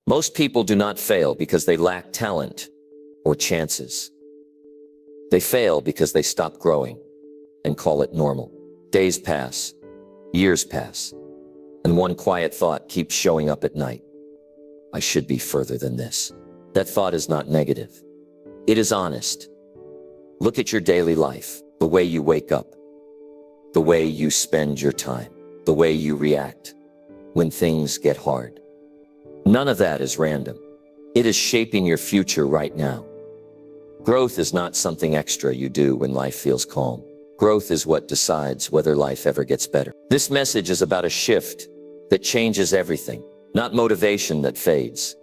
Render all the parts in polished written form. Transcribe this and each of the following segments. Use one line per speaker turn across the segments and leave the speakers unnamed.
Most people do not fail because they lack talent or chances. They fail because they stop growing and call it normal. Days pass, years pass, and one quiet thought keeps showing up at night. I should be further than this. That thought is not negative. It is honest. Look at your daily life, the way you wake up, the way you spend your time, the way you react when things get hard. None of that is random. It is shaping your future right now. Growth is not something extra you do when life feels calm. Growth is what decides whether life ever gets better. This message is about a shift that changes everything, not motivation that fades,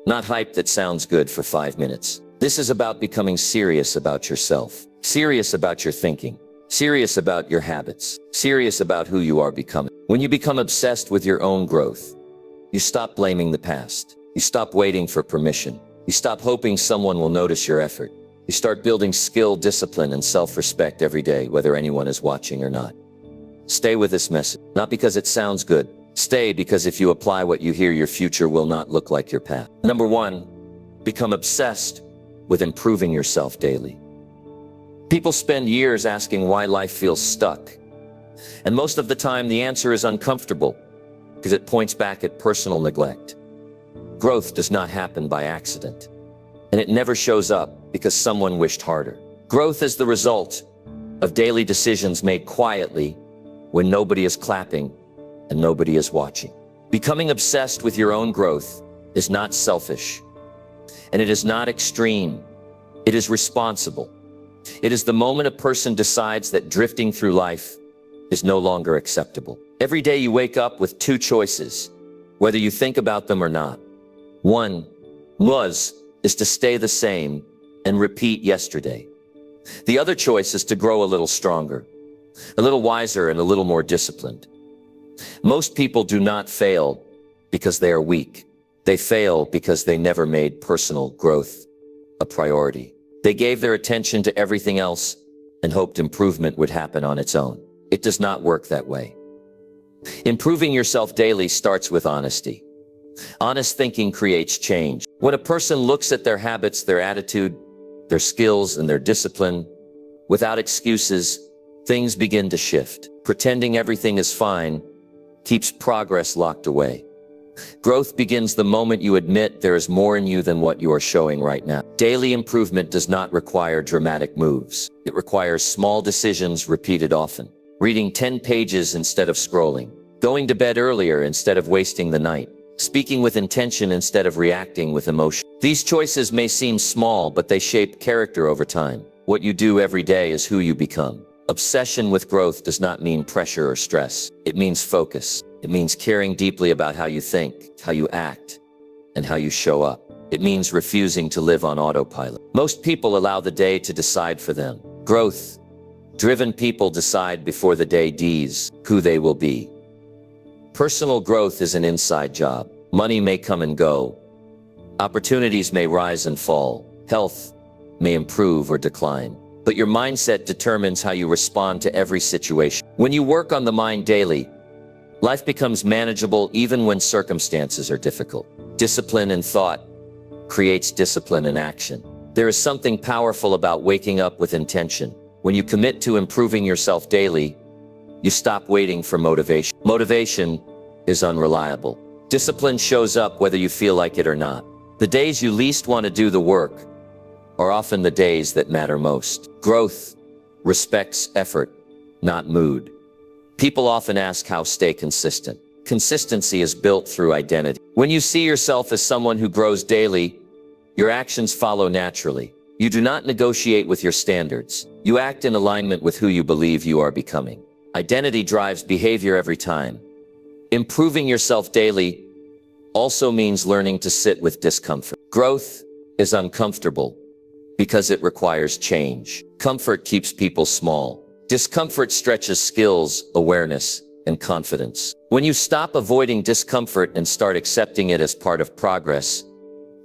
not hype that sounds good for 5 minutes. This is about becoming serious about yourself, serious about your thinking, serious about your habits, serious about who you are becoming. When you become obsessed with your own growth, you stop blaming the past. You stop waiting for permission. You stop hoping someone will notice your effort. You start building skill, discipline, and self-respect every day, whether anyone is watching or not. Stay with this message, not because it sounds good. Stay because if you apply what you hear, your future will not look like your past. Number 1, become obsessed with improving yourself daily. People spend years asking why life feels stuck. And most of the time, the answer is uncomfortable because it points back at personal neglect. Growth does not happen by accident, and it never shows up because someone wished harder. Growth is the result of daily decisions made quietly when nobody is clapping and nobody is watching. Becoming obsessed with your own growth is not selfish, and it is not extreme. It is responsible. It is the moment a person decides that drifting through life is no longer acceptable. Every day you wake up with 2 choices, whether you think about them or not. 1 is to stay the same and repeat yesterday. The other choice is to grow a little stronger, a little wiser, and a little more disciplined. Most people do not fail because they are weak. They fail because they never made personal growth a priority. They gave their attention to everything else and hoped improvement would happen on its own. It does not work that way. Improving yourself daily starts with honesty. Honest thinking creates change. When a person looks at their habits, their attitude, their skills, and their discipline, without excuses, things begin to shift. Pretending everything is fine keeps progress locked away. Growth begins the moment you admit there is more in you than what you are showing right now. Daily improvement does not require dramatic moves. It requires small decisions repeated often. Reading 10 pages instead of scrolling. Going to bed earlier instead of wasting the night. Speaking with intention instead of reacting with emotion. These choices may seem small, but they shape character over time. What you do every day is who you become. Obsession with growth does not mean pressure or stress. It means focus. It means caring deeply about how you think, how you act, and how you show up. It means refusing to live on autopilot. Most people allow the day to decide for them. Growth-driven people decide before the day does who they will be. Personal growth is an inside job. Money may come and go. Opportunities may rise and fall. Health may improve or decline. But your mindset determines how you respond to every situation. When you work on the mind daily, life becomes manageable even when circumstances are difficult. Discipline in thought creates discipline in action. There is something powerful about waking up with intention. When you commit to improving yourself daily, you stop waiting for motivation. Motivation is unreliable. Discipline shows up whether you feel like it or not. The days you least want to do the work are often the days that matter most. Growth respects effort, not mood. People often ask how to stay consistent. Consistency is built through identity. When you see yourself as someone who grows daily, your actions follow naturally. You do not negotiate with your standards. You act in alignment with who you believe you are becoming. Identity drives behavior every time. Improving yourself daily also means learning to sit with discomfort. Growth is uncomfortable because it requires change. Comfort keeps people small. Discomfort stretches skills, awareness, and confidence. When you stop avoiding discomfort and start accepting it as part of progress,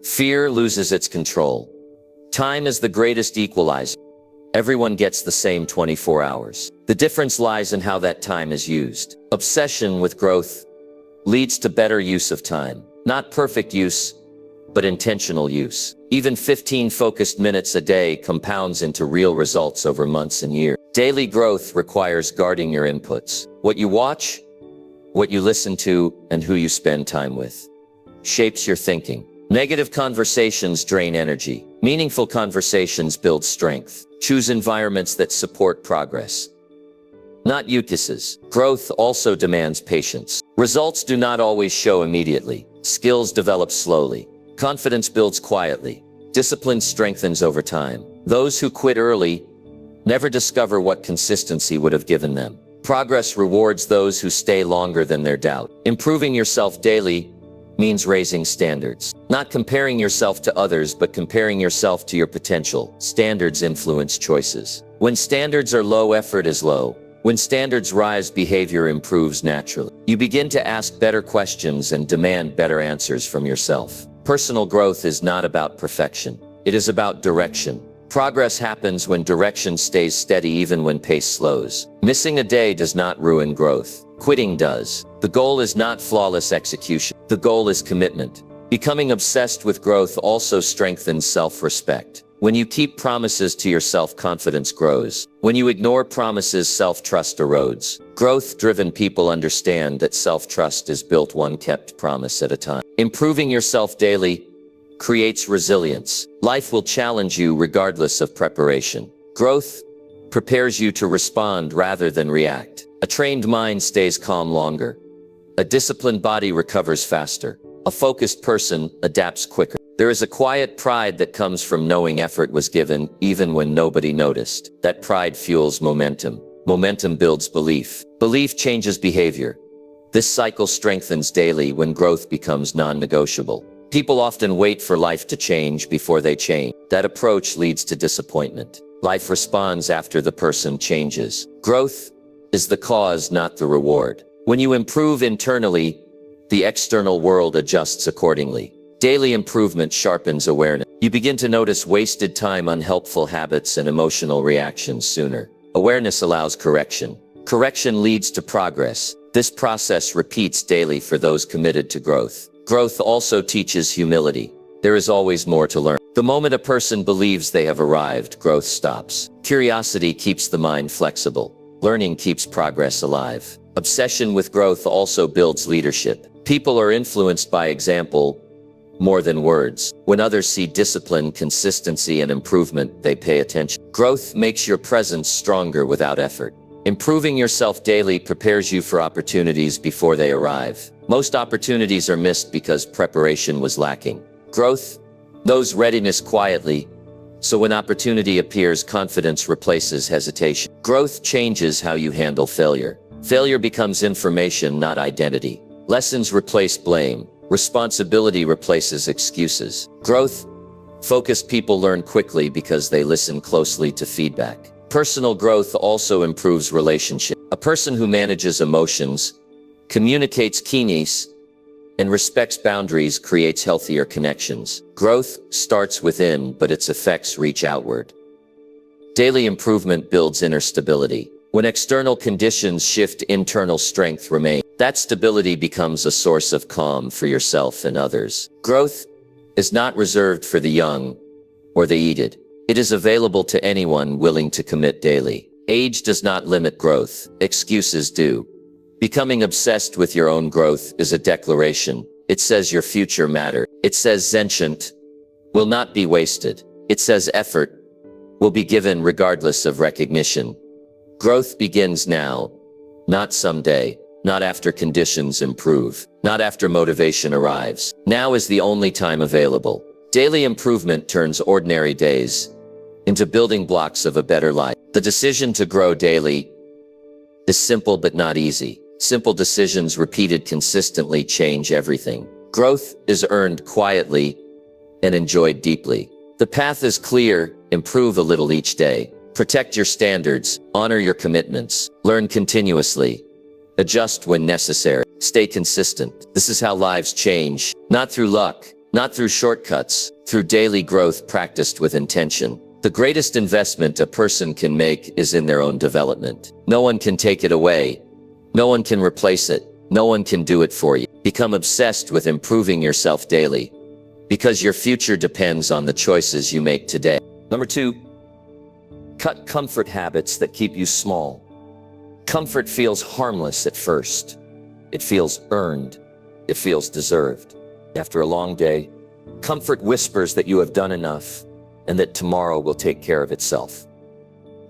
fear loses its control. Time is the greatest equalizer. Everyone gets the same 24 hours. The difference lies in how that time is used. Obsession with growth leads to better use of time. Not perfect use, but intentional use. Even 15 focused minutes a day compounds into real results over months and years. Daily growth requires guarding your inputs. What you watch, what you listen to, and who you spend time with shapes your thinking. Negative conversations drain energy. Meaningful conversations build strength. Choose environments that support progress, not uses. Growth also demands patience. Results do not always show immediately. Skills develop slowly. Confidence builds quietly. Discipline strengthens over time. Those who quit early never discover what consistency would have given them. Progress rewards those who stay longer than their doubt. Improving yourself daily means raising standards. Not comparing yourself to others, but comparing yourself to your potential. Standards influence choices. When standards are low, effort is low. When standards rise, behavior improves naturally. You begin to ask better questions and demand better answers from yourself. Personal growth is not about perfection. It is about direction. Progress happens when direction stays steady even when pace slows. Missing a day does not ruin growth. Quitting does. The goal is not flawless execution. The goal is commitment. Becoming obsessed with growth also strengthens self-respect. When you keep promises to yourself, confidence grows. When you ignore promises, self-trust erodes. Growth-driven people understand that self-trust is built one kept promise at a time. Improving yourself daily creates resilience. Life will challenge you regardless of preparation. Growth prepares you to respond rather than react. A trained mind stays calm longer. A disciplined body recovers faster. A focused person adapts quicker. There is a quiet pride that comes from knowing effort was given even when nobody noticed. That pride fuels momentum. Momentum builds belief. Belief changes behavior. This cycle strengthens daily when growth becomes non-negotiable. People often wait for life to change before they change. That approach leads to disappointment. Life responds after the person changes. Growth is the cause, not the reward. When you improve internally, the external world adjusts accordingly. Daily improvement sharpens awareness. You begin to notice wasted time, unhelpful habits, and emotional reactions sooner. Awareness allows correction. Correction leads to progress. This process repeats daily for those committed to growth. Growth also teaches humility. There is always more to learn. The moment a person believes they have arrived, growth stops. Curiosity keeps the mind flexible. Learning keeps progress alive. Obsession with growth also builds leadership. People are influenced by example more than words. When others see discipline, consistency, and improvement, they pay attention. Growth makes your presence stronger without effort. Improving yourself daily prepares you for opportunities before they arrive. Most opportunities are missed because preparation was lacking. Growth knows readiness quietly, so when opportunity appears, confidence replaces hesitation. Growth changes how you handle failure. Failure becomes information, not identity. Lessons replace blame. Responsibility replaces excuses. Growth-focused people learn quickly because they listen closely to feedback. Personal growth also improves relationships. A person who manages emotions, communicates keenness, and respects boundaries creates healthier connections. Growth starts within, but its effects reach outward. Daily improvement builds inner stability. When external conditions shift, internal strength remains. That stability becomes a source of calm for yourself and others. Growth is not reserved for the young or the aged. It is available to anyone willing to commit daily. Age does not limit growth. Excuses do. Becoming obsessed with your own growth is a declaration. It says your future matters. It says sentient will not be wasted. It says effort will be given regardless of recognition. Growth begins now, not someday, not after conditions improve, not after motivation arrives. Now is the only time available. Daily improvement turns ordinary days into building blocks of a better life. The decision to grow daily is simple but not easy. Simple decisions repeated consistently change everything. Growth is earned quietly and enjoyed deeply. The path is clear. Improve a little each day. Protect your standards, honor your commitments, learn continuously, adjust when necessary, stay consistent. This is how lives change, not through luck, not through shortcuts, through daily growth practiced with intention. The greatest investment a person can make is in their own development. No one can take it away. No one can replace it. No one can do it for you. Become obsessed with improving yourself daily, because your future depends on the choices you make today. Number 2, cut comfort habits that keep you small. Comfort feels harmless at first. It feels earned. It feels deserved. After a long day, comfort whispers that you have done enough and that tomorrow will take care of itself.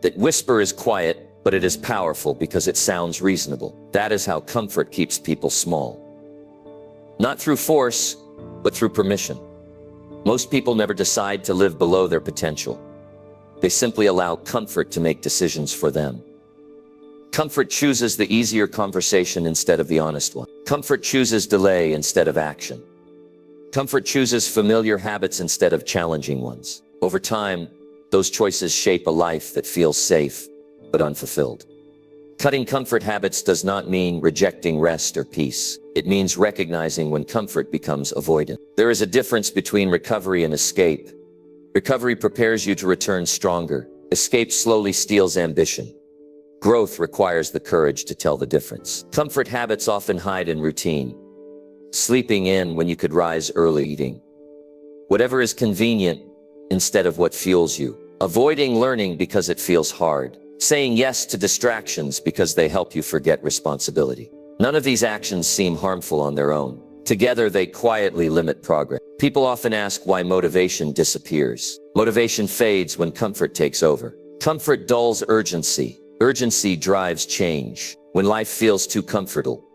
That whisper is quiet, but it is powerful because it sounds reasonable. That is how comfort keeps people small. Not through force, but through permission. Most people never decide to live below their potential. They simply allow comfort to make decisions for them. Comfort chooses the easier conversation instead of the honest one. Comfort chooses delay instead of action. Comfort chooses familiar habits instead of challenging ones. Over time, those choices shape a life that feels safe, but unfulfilled. Cutting comfort habits does not mean rejecting rest or peace. It means recognizing when comfort becomes avoidant. There is a difference between recovery and escape. Recovery prepares you to return stronger. Escape slowly steals ambition. Growth requires the courage to tell the difference. Comfort habits often hide in routine. Sleeping in when you could rise early, eating whatever is convenient instead of what fuels you. Avoiding learning because it feels hard. Saying yes to distractions because they help you forget responsibility. None of these actions seem harmful on their own. Together, they quietly limit progress. People often ask why motivation disappears. Motivation fades when comfort takes over. Comfort dulls urgency. Urgency drives change. When life feels too comfortable,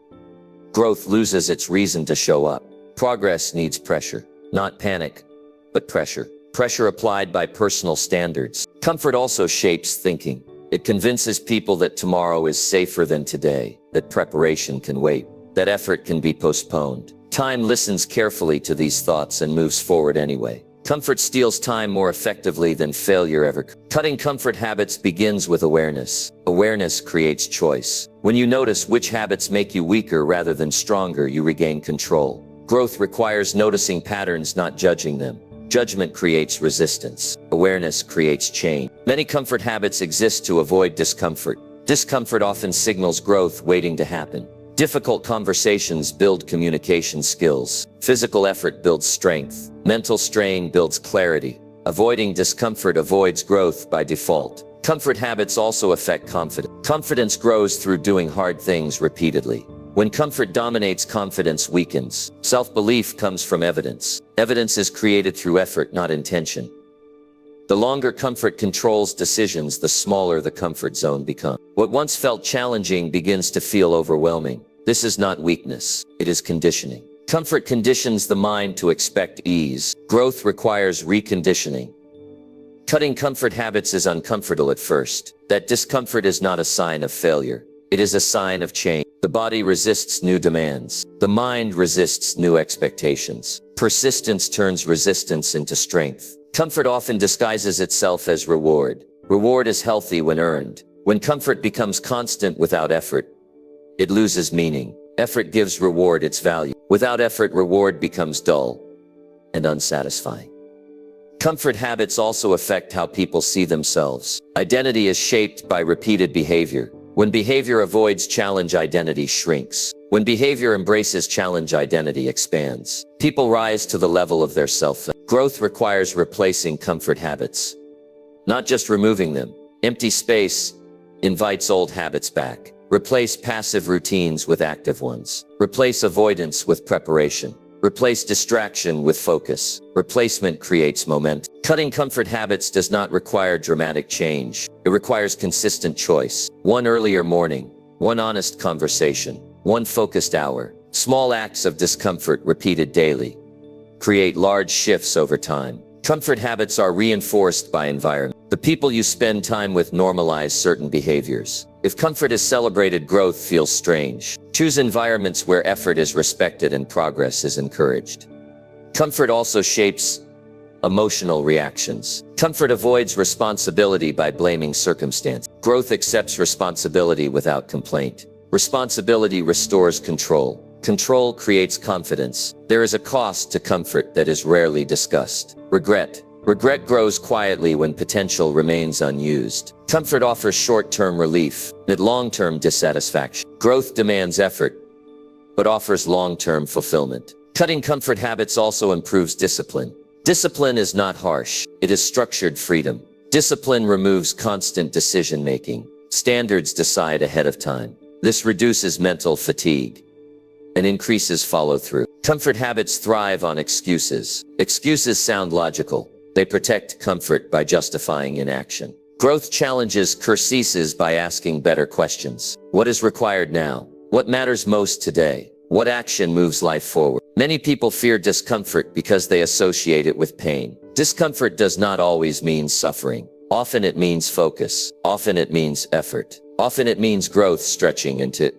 growth loses its reason to show up. Progress needs pressure, not panic, but pressure. Pressure applied by personal standards. Comfort also shapes thinking. It convinces people that tomorrow is safer than today, that preparation can wait, that effort can be postponed. Time listens carefully to these thoughts and moves forward anyway. Comfort steals time more effectively than failure ever could. Cutting comfort habits begins with awareness. Awareness creates choice. When you notice which habits make you weaker rather than stronger, you regain control. Growth requires noticing patterns, not judging them. Judgment creates resistance. Awareness creates change. Many comfort habits exist to avoid discomfort. Discomfort often signals growth waiting to happen. Difficult conversations build communication skills. Physical effort builds strength. Mental strain builds clarity. Avoiding discomfort avoids growth by default. Comfort habits also affect confidence. Confidence grows through doing hard things repeatedly. When comfort dominates, confidence weakens. Self-belief comes from evidence. Evidence is created through effort, not intention. The longer comfort controls decisions, the smaller the comfort zone becomes. What once felt challenging begins to feel overwhelming. This is not weakness, it is conditioning. Comfort conditions the mind to expect ease. Growth requires reconditioning. Cutting comfort habits is uncomfortable at first. That discomfort is not a sign of failure. It is a sign of change. The body resists new demands. The mind resists new expectations. Persistence turns resistance into strength. Comfort often disguises itself as reward. Reward is healthy when earned. When comfort becomes constant without effort, it loses meaning. Effort gives reward its value. Without effort, reward becomes dull and unsatisfying. Comfort habits also affect how people see themselves. Identity is shaped by repeated behavior. When behavior avoids challenge, identity shrinks. When behavior embraces challenge, identity expands. People rise to the level of their self. Growth requires replacing comfort habits, not just removing them. Empty space invites old habits back. Replace passive routines with active ones. Replace avoidance with preparation. Replace distraction with focus. Replacement creates momentum. Cutting comfort habits does not require dramatic change. It requires consistent choice. One earlier morning, one honest conversation, one focused hour. Small acts of discomfort repeated daily create large shifts over time. Comfort habits are reinforced by environment. The people you spend time with normalize certain behaviors. If comfort is celebrated, growth feels strange. Choose environments where effort is respected and progress is encouraged. Comfort also shapes emotional reactions. Comfort avoids responsibility by blaming circumstance. Growth accepts responsibility without complaint. Responsibility restores control. Control creates confidence. There is a cost to comfort that is rarely discussed. Regret. Regret grows quietly when potential remains unused. Comfort offers short-term relief, but long-term dissatisfaction. Growth demands effort, but offers long-term fulfillment. Cutting comfort habits also improves discipline. Discipline is not harsh, it is structured freedom. Discipline removes constant decision-making. Standards decide ahead of time. This reduces mental fatigue and increases follow-through. Comfort habits thrive on excuses. Excuses sound logical. They protect comfort by justifying inaction. Growth challenges ceases by asking better questions. What is required now? What matters most today? What action moves life forward? Many people fear discomfort because they associate it with pain. Discomfort does not always mean suffering. Often it means focus. Often it means effort. Often it means growth stretching into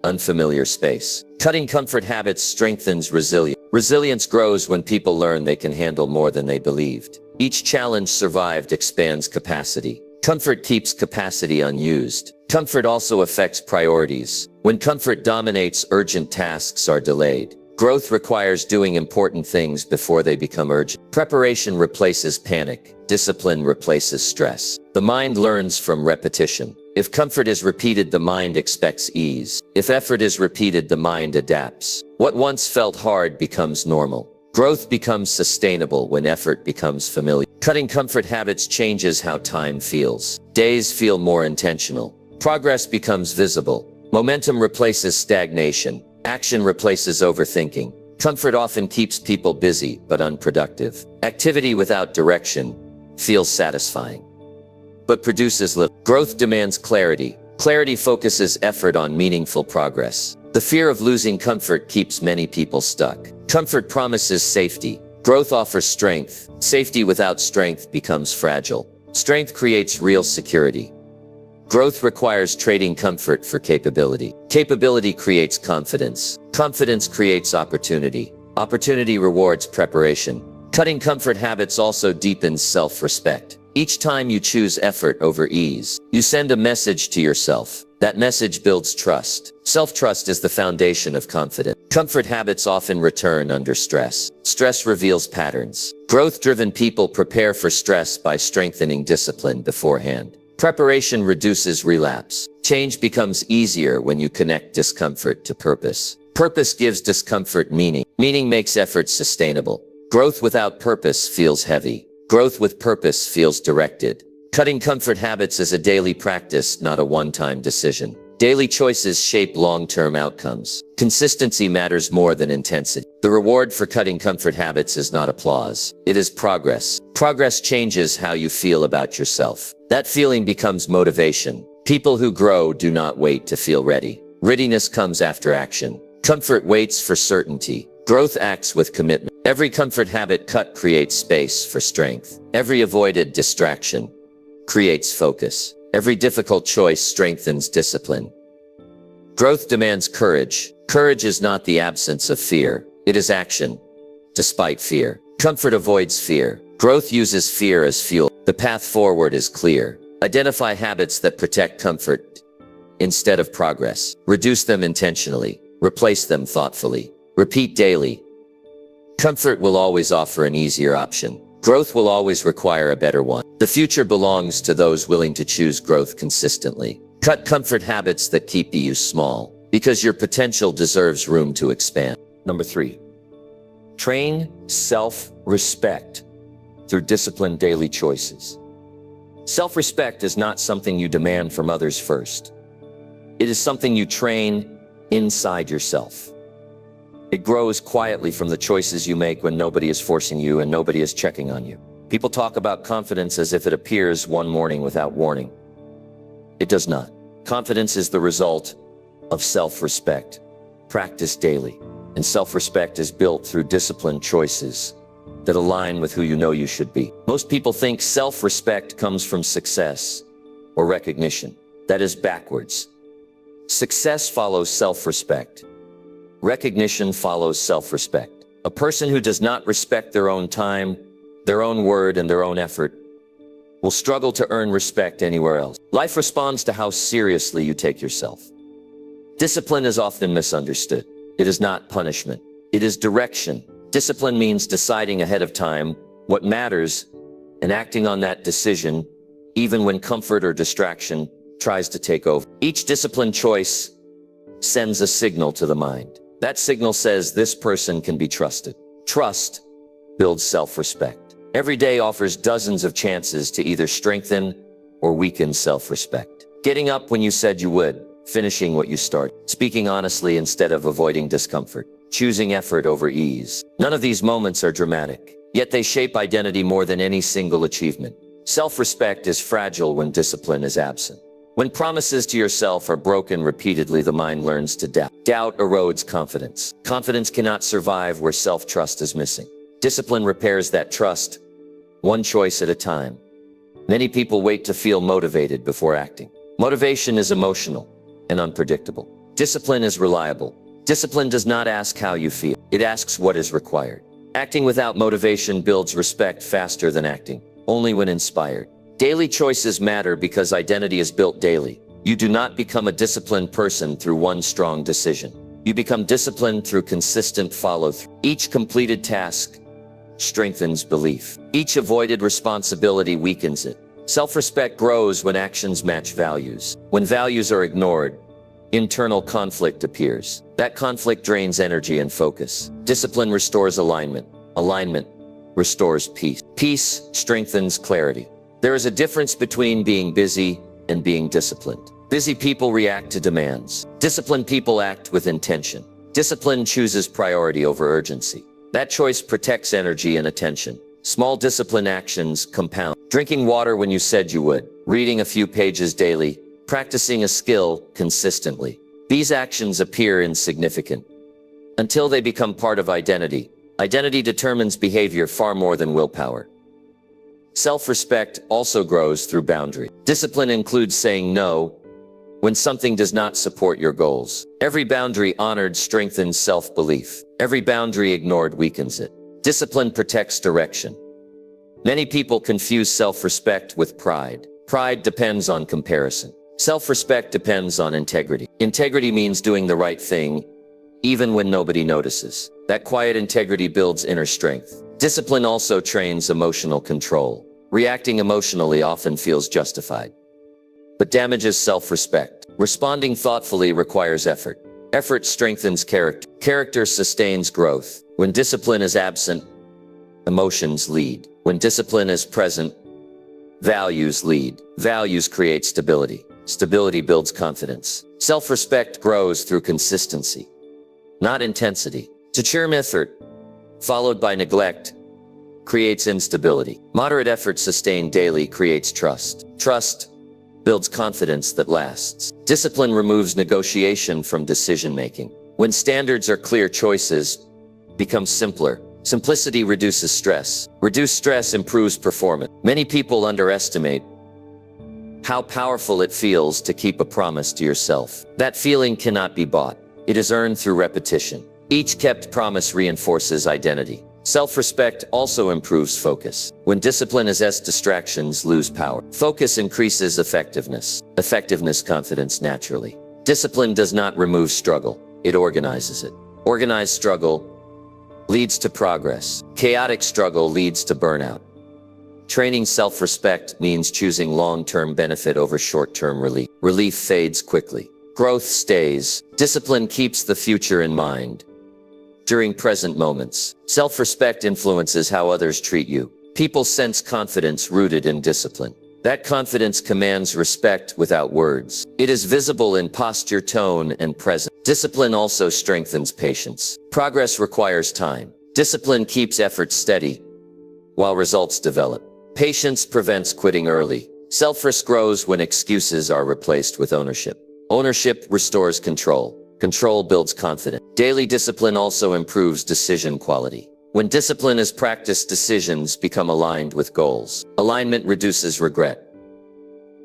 unfamiliar space. Cutting comfort habits strengthens resilience. Resilience grows when people learn they can handle more than they believed. Each challenge survived expands capacity. Comfort keeps capacity unused. Comfort also affects priorities. When comfort dominates, urgent tasks are delayed. Growth requires doing important things before they become urgent. Preparation replaces panic. Discipline replaces stress. The mind learns from repetition. If comfort is repeated, the mind expects ease. If effort is repeated, the mind adapts. What once felt hard becomes normal. Growth becomes sustainable when effort becomes familiar. Cutting comfort habits changes how time feels. Days feel more intentional. Progress becomes visible. Momentum replaces stagnation. Action replaces overthinking. Comfort often keeps people busy but unproductive. Activity without direction feels satisfying, but produces little. Growth demands clarity. Clarity focuses effort on meaningful progress. The fear of losing comfort keeps many people stuck. Comfort promises safety. Growth offers strength. Safety without strength becomes fragile. Strength creates real security. Growth requires trading comfort for capability. Capability creates confidence. Confidence creates opportunity. Opportunity rewards preparation. Cutting comfort habits also deepens self-respect. Each time you choose effort over ease, you send a message to yourself. That message builds trust. Self-trust is the foundation of confidence. Comfort habits often return under stress. Stress reveals patterns. Growth-driven people prepare for stress by strengthening discipline beforehand. Preparation reduces relapse. Change becomes easier when you connect discomfort to purpose. Purpose gives discomfort meaning. Meaning makes effort sustainable. Growth without purpose feels heavy. Growth with purpose feels directed. Cutting comfort habits is a daily practice, not a one-time decision. Daily choices shape long-term outcomes. Consistency matters more than intensity. The reward for cutting comfort habits is not applause. It is progress. Progress changes how you feel about yourself. That feeling becomes motivation. People who grow do not wait to feel ready. Readiness comes after action. Comfort waits for certainty. Growth acts with commitment. Every comfort habit cut creates space for strength. Every avoided distraction creates focus. Every difficult choice strengthens discipline. Growth demands courage. Courage is not the absence of fear. It is action, despite fear. Comfort avoids fear. Growth uses fear as fuel. The path forward is clear. Identify habits that protect comfort instead of progress. Reduce them intentionally. Replace them thoughtfully. Repeat daily. Comfort will always offer an easier option. Growth will always require a better one. The future belongs to those willing to choose growth consistently. Cut comfort habits that keep you small, because your potential deserves room to expand. Number 3. Train self-respect through disciplined daily choices. Self-respect is not something you demand from others first. It is something you train inside yourself. It grows quietly from the choices you make when nobody is forcing you and nobody is checking on you. People talk about confidence as if it appears one morning without warning. It does not. Confidence is the result of self-respect, practiced daily. And self-respect is built through disciplined choices that align with who you know you should be. Most people think self-respect comes from success or recognition. That is backwards. Success follows self-respect. Recognition follows self-respect. A person who does not respect their own time, their own word, and their own effort will struggle to earn respect anywhere else. Life responds to how seriously you take yourself. Discipline is often misunderstood. It is not punishment. It is direction. Discipline means deciding ahead of time what matters and acting on that decision, even when comfort or distraction tries to take over. Each disciplined choice sends a signal to the mind. That signal says this person can be trusted. Trust builds self-respect. Every day offers dozens of chances to either strengthen or weaken self-respect. Getting up when you said you would, finishing what you started, speaking honestly instead of avoiding discomfort, choosing effort over ease. None of these moments are dramatic, yet they shape identity more than any single achievement. Self-respect is fragile when discipline is absent. When promises to yourself are broken repeatedly, the mind learns to doubt. Doubt erodes confidence. Confidence cannot survive where self-trust is missing. Discipline repairs that trust, one choice at a time. Many people wait to feel motivated before acting. Motivation is emotional and unpredictable. Discipline is reliable. Discipline does not ask how you feel. It asks what is required. Acting without motivation builds respect faster than acting, only when inspired. Daily choices matter because identity is built daily. You do not become a disciplined person through one strong decision. You become disciplined through consistent follow-through. Each completed task strengthens belief. Each avoided responsibility weakens it. Self-respect grows when actions match values. When values are ignored, internal conflict appears. That conflict drains energy and focus. Discipline restores alignment. Alignment restores peace. Peace strengthens clarity. There is a difference between being busy and being disciplined. Busy people react to demands. Disciplined people act with intention. Discipline chooses priority over urgency. That choice protects energy and attention. Small discipline actions compound. Drinking water when you said you would, reading a few pages daily, practicing a skill consistently. These actions appear insignificant until they become part of identity. Identity determines behavior far more than willpower. Self-respect also grows through boundary. Discipline includes saying no when something does not support your goals. Every boundary honored strengthens self-belief. Every boundary ignored weakens it. Discipline protects direction. Many people confuse self-respect with pride. Pride depends on comparison. Self-respect depends on integrity. Integrity means doing the right thing, even when nobody notices. That quiet integrity builds inner strength. Discipline also trains emotional control. Reacting emotionally often feels justified, but damages self-respect. Responding thoughtfully requires effort. Effort strengthens character. Character sustains growth. When discipline is absent, emotions lead. When discipline is present, values lead. Values create stability. Stability builds confidence. Self-respect grows through consistency, not intensity. To churn effort, followed by neglect, creates instability. Moderate effort sustained daily creates trust. Trust builds confidence that lasts. Discipline removes negotiation from decision-making. When standards are clear, choices become simpler. Simplicity reduces stress. Reduced stress improves performance. Many people underestimate how powerful it feels to keep a promise to yourself. That feeling cannot be bought. It is earned through repetition. Each kept promise reinforces identity. Self-respect also improves focus. When discipline is as distractions lose power. Focus increases effectiveness. Effectiveness confidence naturally. Discipline does not remove struggle. It organizes it. Organized struggle leads to progress. Chaotic struggle leads to burnout. Training self-respect means choosing long-term benefit over short-term relief. Relief fades quickly. Growth stays. Discipline keeps the future in mind. During present moments, self-respect influences how others treat you. People sense confidence rooted in discipline. That confidence commands respect without words. It is visible in posture, tone, and presence. Discipline also strengthens patience. Progress requires time. Discipline keeps efforts steady, while results develop. Patience prevents quitting early. Self-respect grows when excuses are replaced with ownership. Ownership restores control. Control builds confidence. Daily discipline also improves decision quality. When discipline is practiced, decisions become aligned with goals. Alignment reduces regret.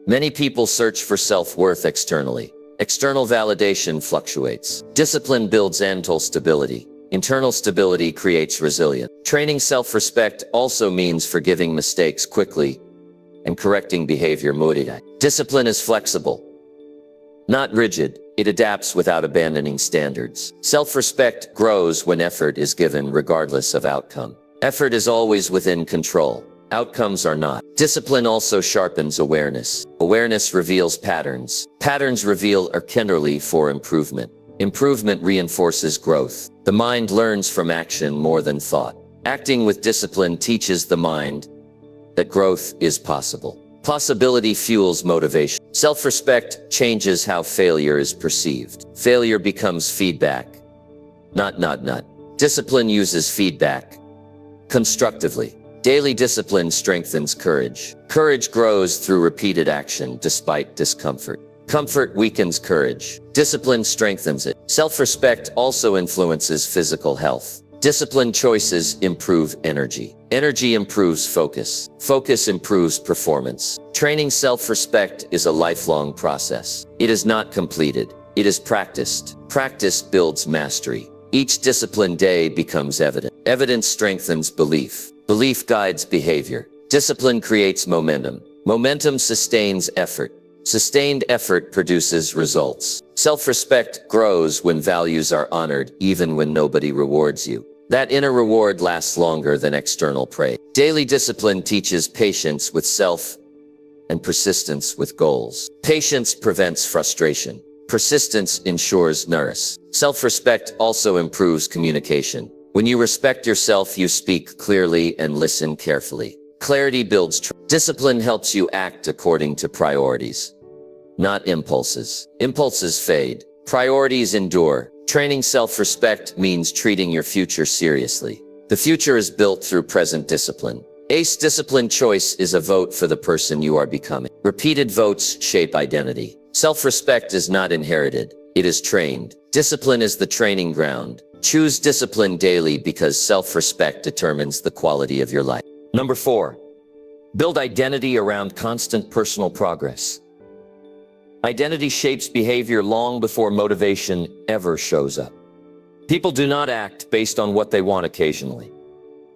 Many people search for self-worth externally. External validation fluctuates. Discipline builds internal stability. Internal stability creates resilience. Training self-respect also means forgiving mistakes quickly and correcting behavior motivated. Discipline is flexible, not rigid. It adapts without abandoning standards. Self-respect grows when effort is given regardless of outcome. Effort is always within control. Outcomes are not. Discipline also sharpens awareness. Awareness reveals patterns. Patterns reveal opportunity for improvement. Improvement reinforces growth. The mind learns from action more than thought. Acting with discipline teaches the mind that growth is possible. Possibility fuels motivation. Self-respect changes how failure is perceived. Failure becomes feedback. Not. Discipline uses feedback constructively. Daily discipline strengthens courage. Courage grows through repeated action despite discomfort. Comfort weakens courage. Discipline strengthens it. Self-respect also influences physical health. Disciplined choices improve energy. Energy improves focus. Focus improves performance. Training self-respect is a lifelong process. It is not completed. It is practiced. Practice builds mastery. Each disciplined day becomes evident. Evidence strengthens belief. Belief guides behavior. Discipline creates momentum. Momentum sustains effort. Sustained effort produces results. Self-respect grows when values are honored, even when nobody rewards you. That inner reward lasts longer than external praise. Daily discipline teaches patience with self and persistence with goals. Patience prevents frustration. Persistence ensures nourish. Self-respect also improves communication. When you respect yourself, you speak clearly and listen carefully. Clarity builds trust. Discipline helps you act according to priorities, not impulses. Impulses fade. Priorities endure. Training self-respect means treating your future seriously. The future is built through present discipline. ACE discipline choice is a vote for the person you are becoming. Repeated votes shape identity. Self-respect is not inherited. It is trained. Discipline is the training ground. Choose discipline daily because self-respect determines the quality of your life. Number 4, build identity around constant personal progress. Identity shapes behavior long before motivation ever shows up. People do not act based on what they want occasionally.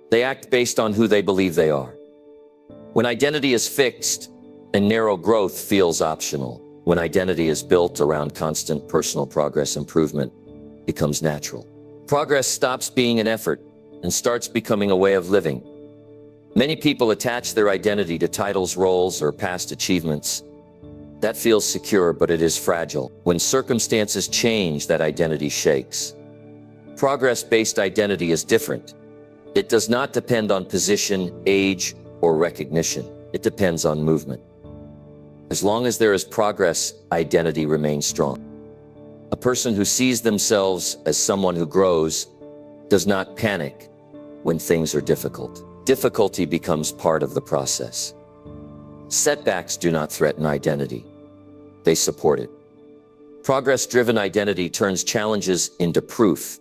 They act based on who they believe they are. When identity is fixed and narrow growth feels optional, when identity is built around constant personal progress, improvement becomes natural. Progress stops being an effort and starts becoming a way of living. Many people attach their identity to titles, roles, or past achievements. That feels secure, but it is fragile. When circumstances change, that identity shakes. Progress-based identity is different. It does not depend on position, age, or recognition. It depends on movement. As long as there is progress, identity remains strong. A person who sees themselves as someone who grows does not panic when things are difficult. Difficulty becomes part of the process. Setbacks do not threaten identity. They support it. Progress-driven identity turns challenges into proof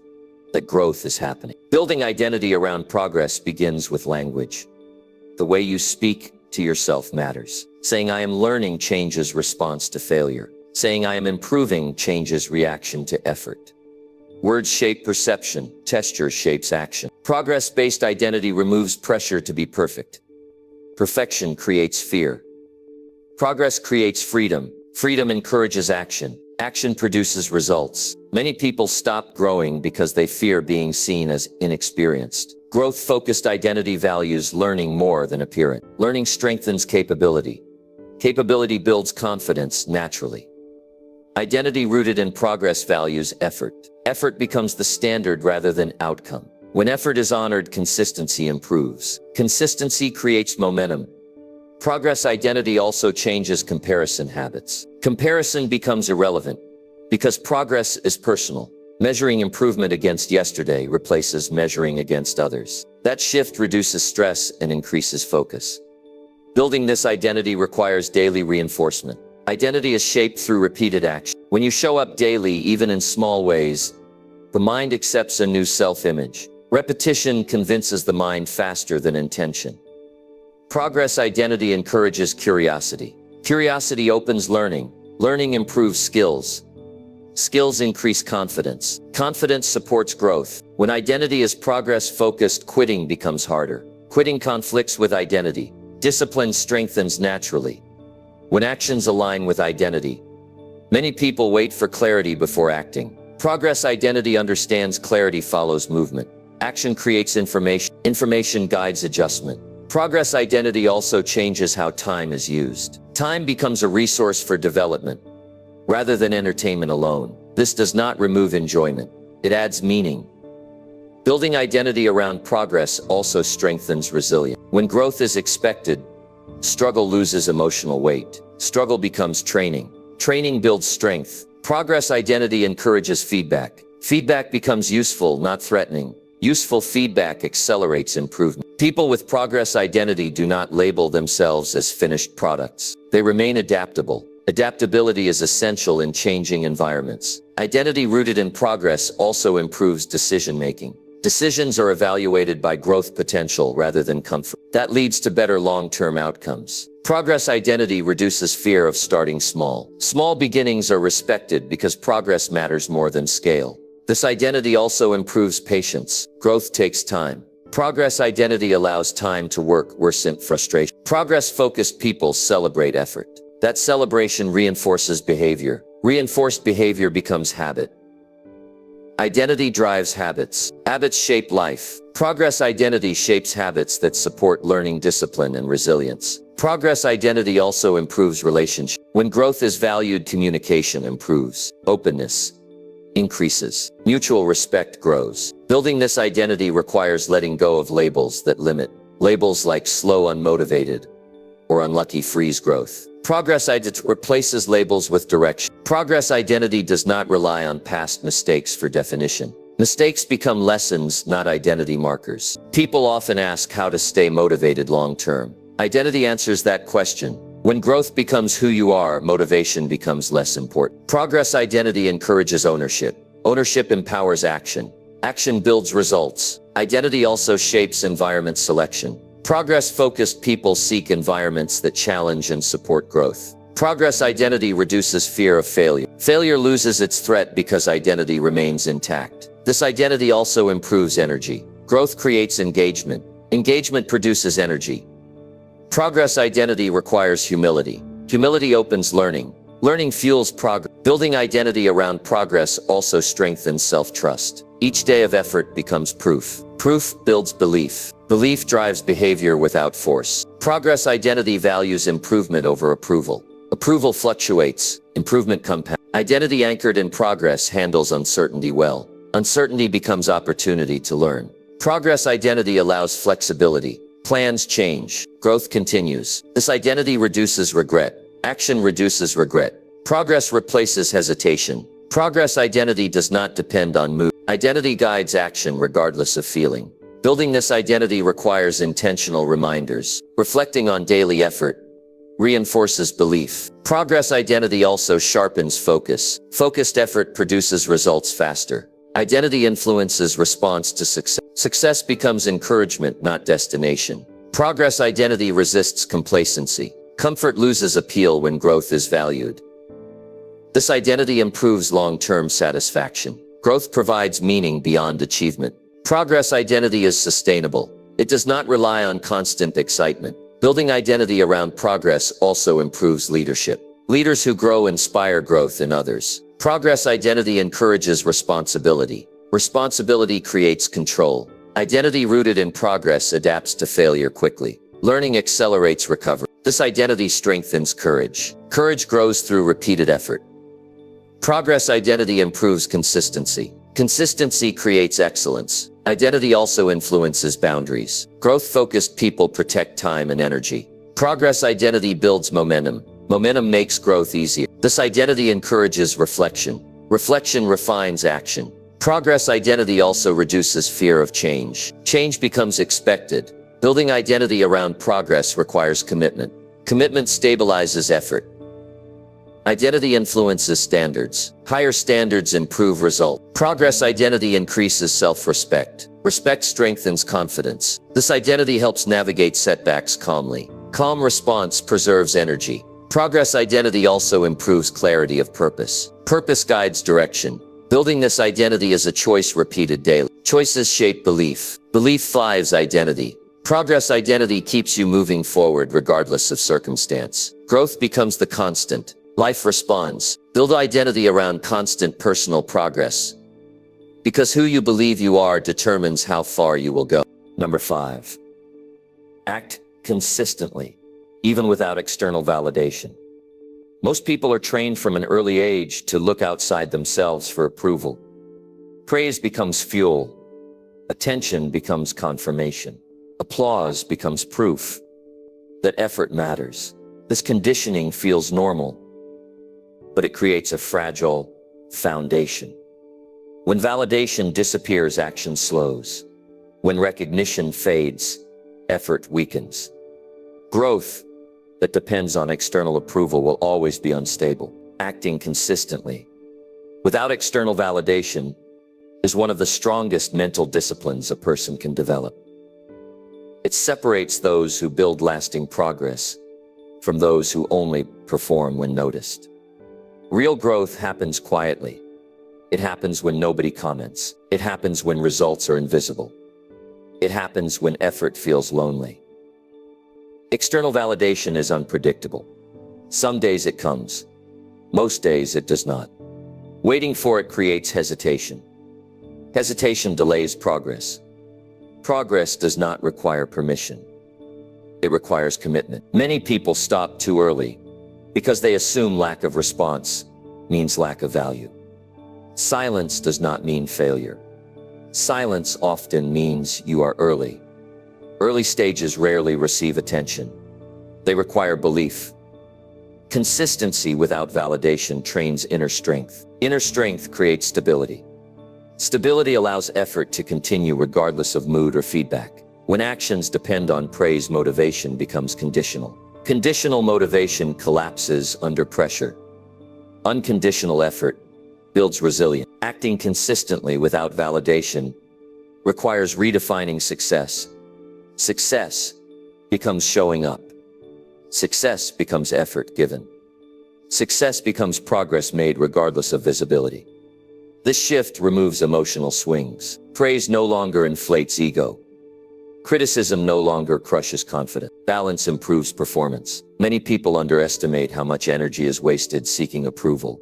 that growth is happening. Building identity around progress begins with language. The way you speak to yourself matters. Saying I am learning changes response to failure. Saying I am improving changes reaction to effort. Words shape perception. Gesture shapes action. Progress-based identity removes pressure to be perfect. Perfection creates fear. Progress creates freedom. Freedom encourages action. Action produces results. Many people stop growing because they fear being seen as inexperienced. Growth-focused identity values learning more than appearance. Learning strengthens capability. Capability builds confidence naturally. Identity rooted in progress values effort. Effort becomes the standard rather than outcome. When effort is honored, consistency improves. Consistency creates momentum. Progress identity also changes comparison habits. Comparison becomes irrelevant because progress is personal. Measuring improvement against yesterday replaces measuring against others. That shift reduces stress and increases focus. Building this identity requires daily reinforcement. Identity is shaped through repeated action. When you show up daily, even in small ways, the mind accepts a new self-image. Repetition convinces the mind faster than intention. Progress identity encourages curiosity. Curiosity opens learning. Learning improves skills. Skills increase confidence. Confidence supports growth. When identity is progress-focused, quitting becomes harder. Quitting conflicts with identity. Discipline strengthens naturally. When actions align with identity, many people wait for clarity before acting. Progress identity understands clarity follows movement. Action creates information. Information guides adjustment. Progress identity also changes how time is used. Time becomes a resource for development, rather than entertainment alone. This does not remove enjoyment. It adds meaning. Building identity around progress also strengthens resilience. When growth is expected, struggle loses emotional weight. Struggle becomes training. Training builds strength. Progress identity encourages feedback. Feedback becomes useful, not threatening. Useful feedback accelerates improvement. People with progress identity do not label themselves as finished products. They remain adaptable. Adaptability is essential in changing environments. Identity rooted in progress also improves decision-making. Decisions are evaluated by growth potential rather than comfort. That leads to better long-term outcomes. Progress identity reduces fear of starting small. Small beginnings are respected because progress matters more than scale. This identity also improves patience. Growth takes time. Progress identity allows time to work, worsen frustration. Progress-focused people celebrate effort. That celebration reinforces behavior. Reinforced behavior becomes habit. Identity drives habits. Habits shape life. Progress identity shapes habits that support learning, discipline, and resilience. Progress identity also improves relationships. When growth is valued, communication improves. Openness increases. Mutual respect grows. Building this identity requires letting go of labels that limit. Labels like slow, unmotivated, or unlucky freeze growth. Progress identity replaces labels with direction. Progress identity does not rely on past mistakes for definition. Mistakes become lessons, not identity markers. People often ask how to stay motivated long-term. Identity answers that question. When growth becomes who you are, motivation becomes less important. Progress identity encourages ownership. Ownership empowers action. Action builds results. Identity also shapes environment selection. Progress-focused people seek environments that challenge and support growth. Progress identity reduces fear of failure. Failure loses its threat because identity remains intact. This identity also improves energy. Growth creates engagement. Engagement produces energy. Progress identity requires humility. Humility opens learning. Learning fuels progress. Building identity around progress also strengthens self-trust. Each day of effort becomes proof. Proof builds belief. Belief drives behavior without force. Progress identity values improvement over approval. Approval fluctuates. Improvement compounds. Identity anchored in progress handles uncertainty well. Uncertainty becomes opportunity to learn. Progress identity allows flexibility. Plans change. Growth continues. This identity reduces regret. Action reduces regret. Progress replaces hesitation. Progress identity does not depend on mood. Identity guides action regardless of feeling. Building this identity requires intentional reminders. Reflecting on daily effort reinforces belief. Progress identity also sharpens focus. Focused effort produces results faster. Identity influences response to success. Success becomes encouragement, not destination. Progress identity resists complacency. Comfort loses appeal when growth is valued. This identity improves long-term satisfaction. Growth provides meaning beyond achievement. Progress identity is sustainable. It does not rely on constant excitement. Building identity around progress also improves leadership. Leaders who grow inspire growth in others. Progress identity encourages responsibility. Responsibility creates control. Identity rooted in progress adapts to failure quickly. Learning accelerates recovery. This identity strengthens courage. Courage grows through repeated effort. Progress identity improves consistency. Consistency creates excellence. Identity also influences boundaries. Growth-focused people protect time and energy. Progress identity builds momentum. Momentum makes growth easier. This identity encourages reflection. Reflection refines action. Progress identity also reduces fear of change. Change becomes expected. Building identity around progress requires commitment. Commitment stabilizes effort. Identity influences standards. Higher standards improve results. Progress identity increases self-respect. Respect strengthens confidence. This identity helps navigate setbacks calmly. Calm response preserves energy. Progress identity also improves clarity of purpose. Purpose guides direction. Building this identity is a choice repeated daily. Choices shape belief. Belief thrives identity. Progress identity keeps you moving forward regardless of circumstance. Growth becomes the constant. Life responds. Build identity around constant personal progress. Because who you believe you are determines how far you will go. Number 5. Act consistently, even without external validation. Most people are trained from an early age to look outside themselves for approval. Praise becomes fuel. Attention becomes confirmation. Applause becomes proof that effort matters. This conditioning feels normal, but it creates a fragile foundation. When validation disappears, action slows. When recognition fades, effort weakens. Growth that depends on external approval will always be unstable. Acting consistently without external validation is one of the strongest mental disciplines a person can develop. It separates those who build lasting progress from those who only perform when noticed. Real growth happens quietly. It happens when nobody comments. It happens when results are invisible. It happens when effort feels lonely. External validation is unpredictable. Some days it comes. Most days it does not. Waiting for it creates hesitation. Hesitation delays progress. Progress does not require permission. It requires commitment. Many people stop too early because they assume lack of response means lack of value. Silence does not mean failure. Silence often means you are early. Early stages rarely receive attention. They require belief. Consistency without validation trains inner strength. Inner strength creates stability. Stability allows effort to continue regardless of mood or feedback. When actions depend on praise, motivation becomes conditional. Conditional motivation collapses under pressure. Unconditional effort builds resilience. Acting consistently without validation requires redefining success. Success becomes showing up. Success becomes effort given. Success becomes progress made regardless of visibility. This shift removes emotional swings. Praise no longer inflates ego. Criticism no longer crushes confidence. Balance improves performance. Many people underestimate how much energy is wasted seeking approval.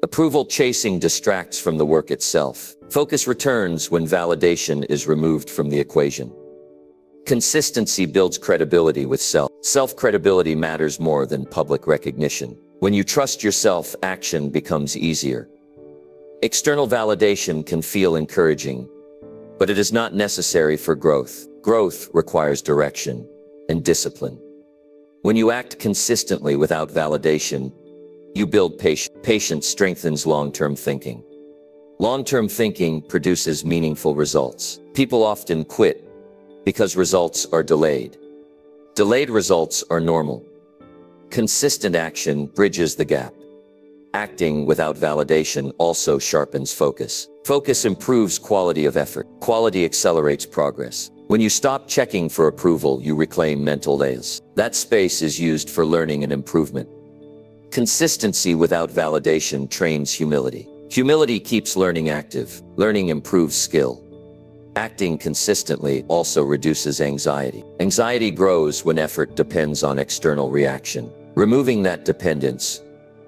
Approval chasing distracts from the work itself. Focus returns when validation is removed from the equation. Consistency builds credibility with self. Self-credibility matters more than public recognition. When you trust yourself, action becomes easier. External validation can feel encouraging, but it is not necessary for growth. Growth requires direction and discipline. When you act consistently without validation, you build patience. Patience strengthens long-term thinking. Long-term thinking produces meaningful results. People often quit because results are delayed. Delayed results are normal. Consistent action bridges the gap. Acting without validation also sharpens focus. Focus improves quality of effort. Quality accelerates progress. When you stop checking for approval, you reclaim mental space. That space is used for learning and improvement. Consistency without validation trains humility. Humility keeps learning active. Learning improves skill. Acting consistently also reduces anxiety. Anxiety grows when effort depends on external reaction. Removing that dependence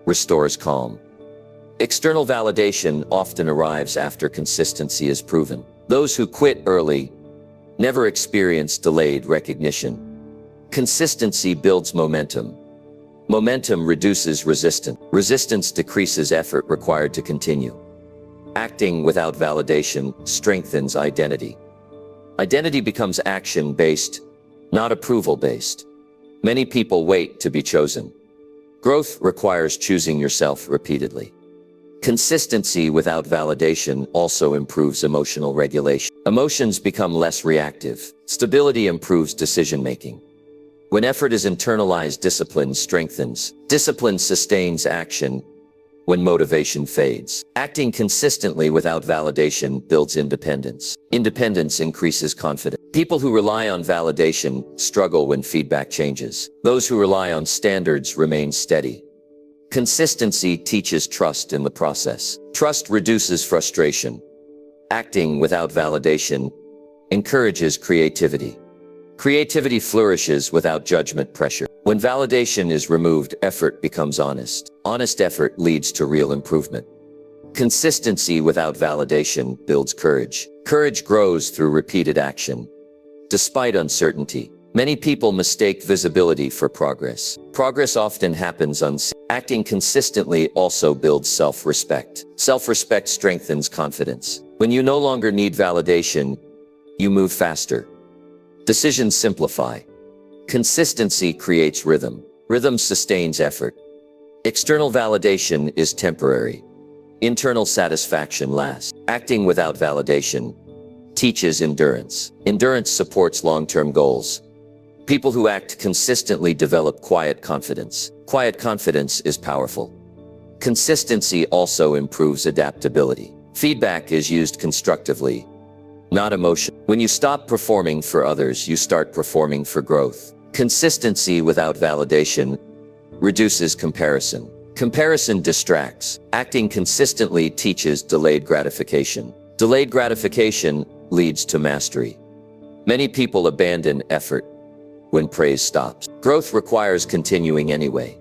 restores calm. External validation often arrives after consistency is proven. Those who quit early never experience delayed recognition. Consistency builds momentum. Momentum reduces resistance. Resistance decreases effort required to continue. Acting without validation strengthens identity. Identity becomes action-based, not approval-based. Many people wait to be chosen. Growth requires choosing yourself repeatedly. Consistency without validation also improves emotional regulation. Emotions become less reactive. Stability improves decision-making. When effort is internalized, discipline strengthens. Discipline sustains action when motivation fades. Acting consistently without validation builds independence. Independence increases confidence. People who rely on validation struggle when feedback changes. Those who rely on standards remain steady. Consistency teaches trust in the process. Trust reduces frustration. Acting without validation encourages creativity. Creativity flourishes without judgment pressure. When validation is removed, effort becomes honest. Honest effort leads to real improvement. Consistency without validation builds courage. Courage grows through repeated action. Despite uncertainty, Many people mistake visibility for progress. Progress often happens unseen. Acting consistently also builds self-respect. Self-respect strengthens confidence. When you no longer need validation, you move faster. Decisions simplify. Consistency creates rhythm. Rhythm sustains effort. External validation is temporary. Internal satisfaction lasts. Acting without validation teaches endurance. Endurance supports long-term goals. People who act consistently develop quiet confidence. Quiet confidence is powerful. Consistency also improves adaptability. Feedback is used constructively, not emotion. When you stop performing for others, you start performing for growth. Consistency without validation reduces comparison. Comparison distracts. Acting consistently teaches delayed gratification. Delayed gratification leads to mastery. Many people abandon effort when praise stops. Growth requires continuing anyway.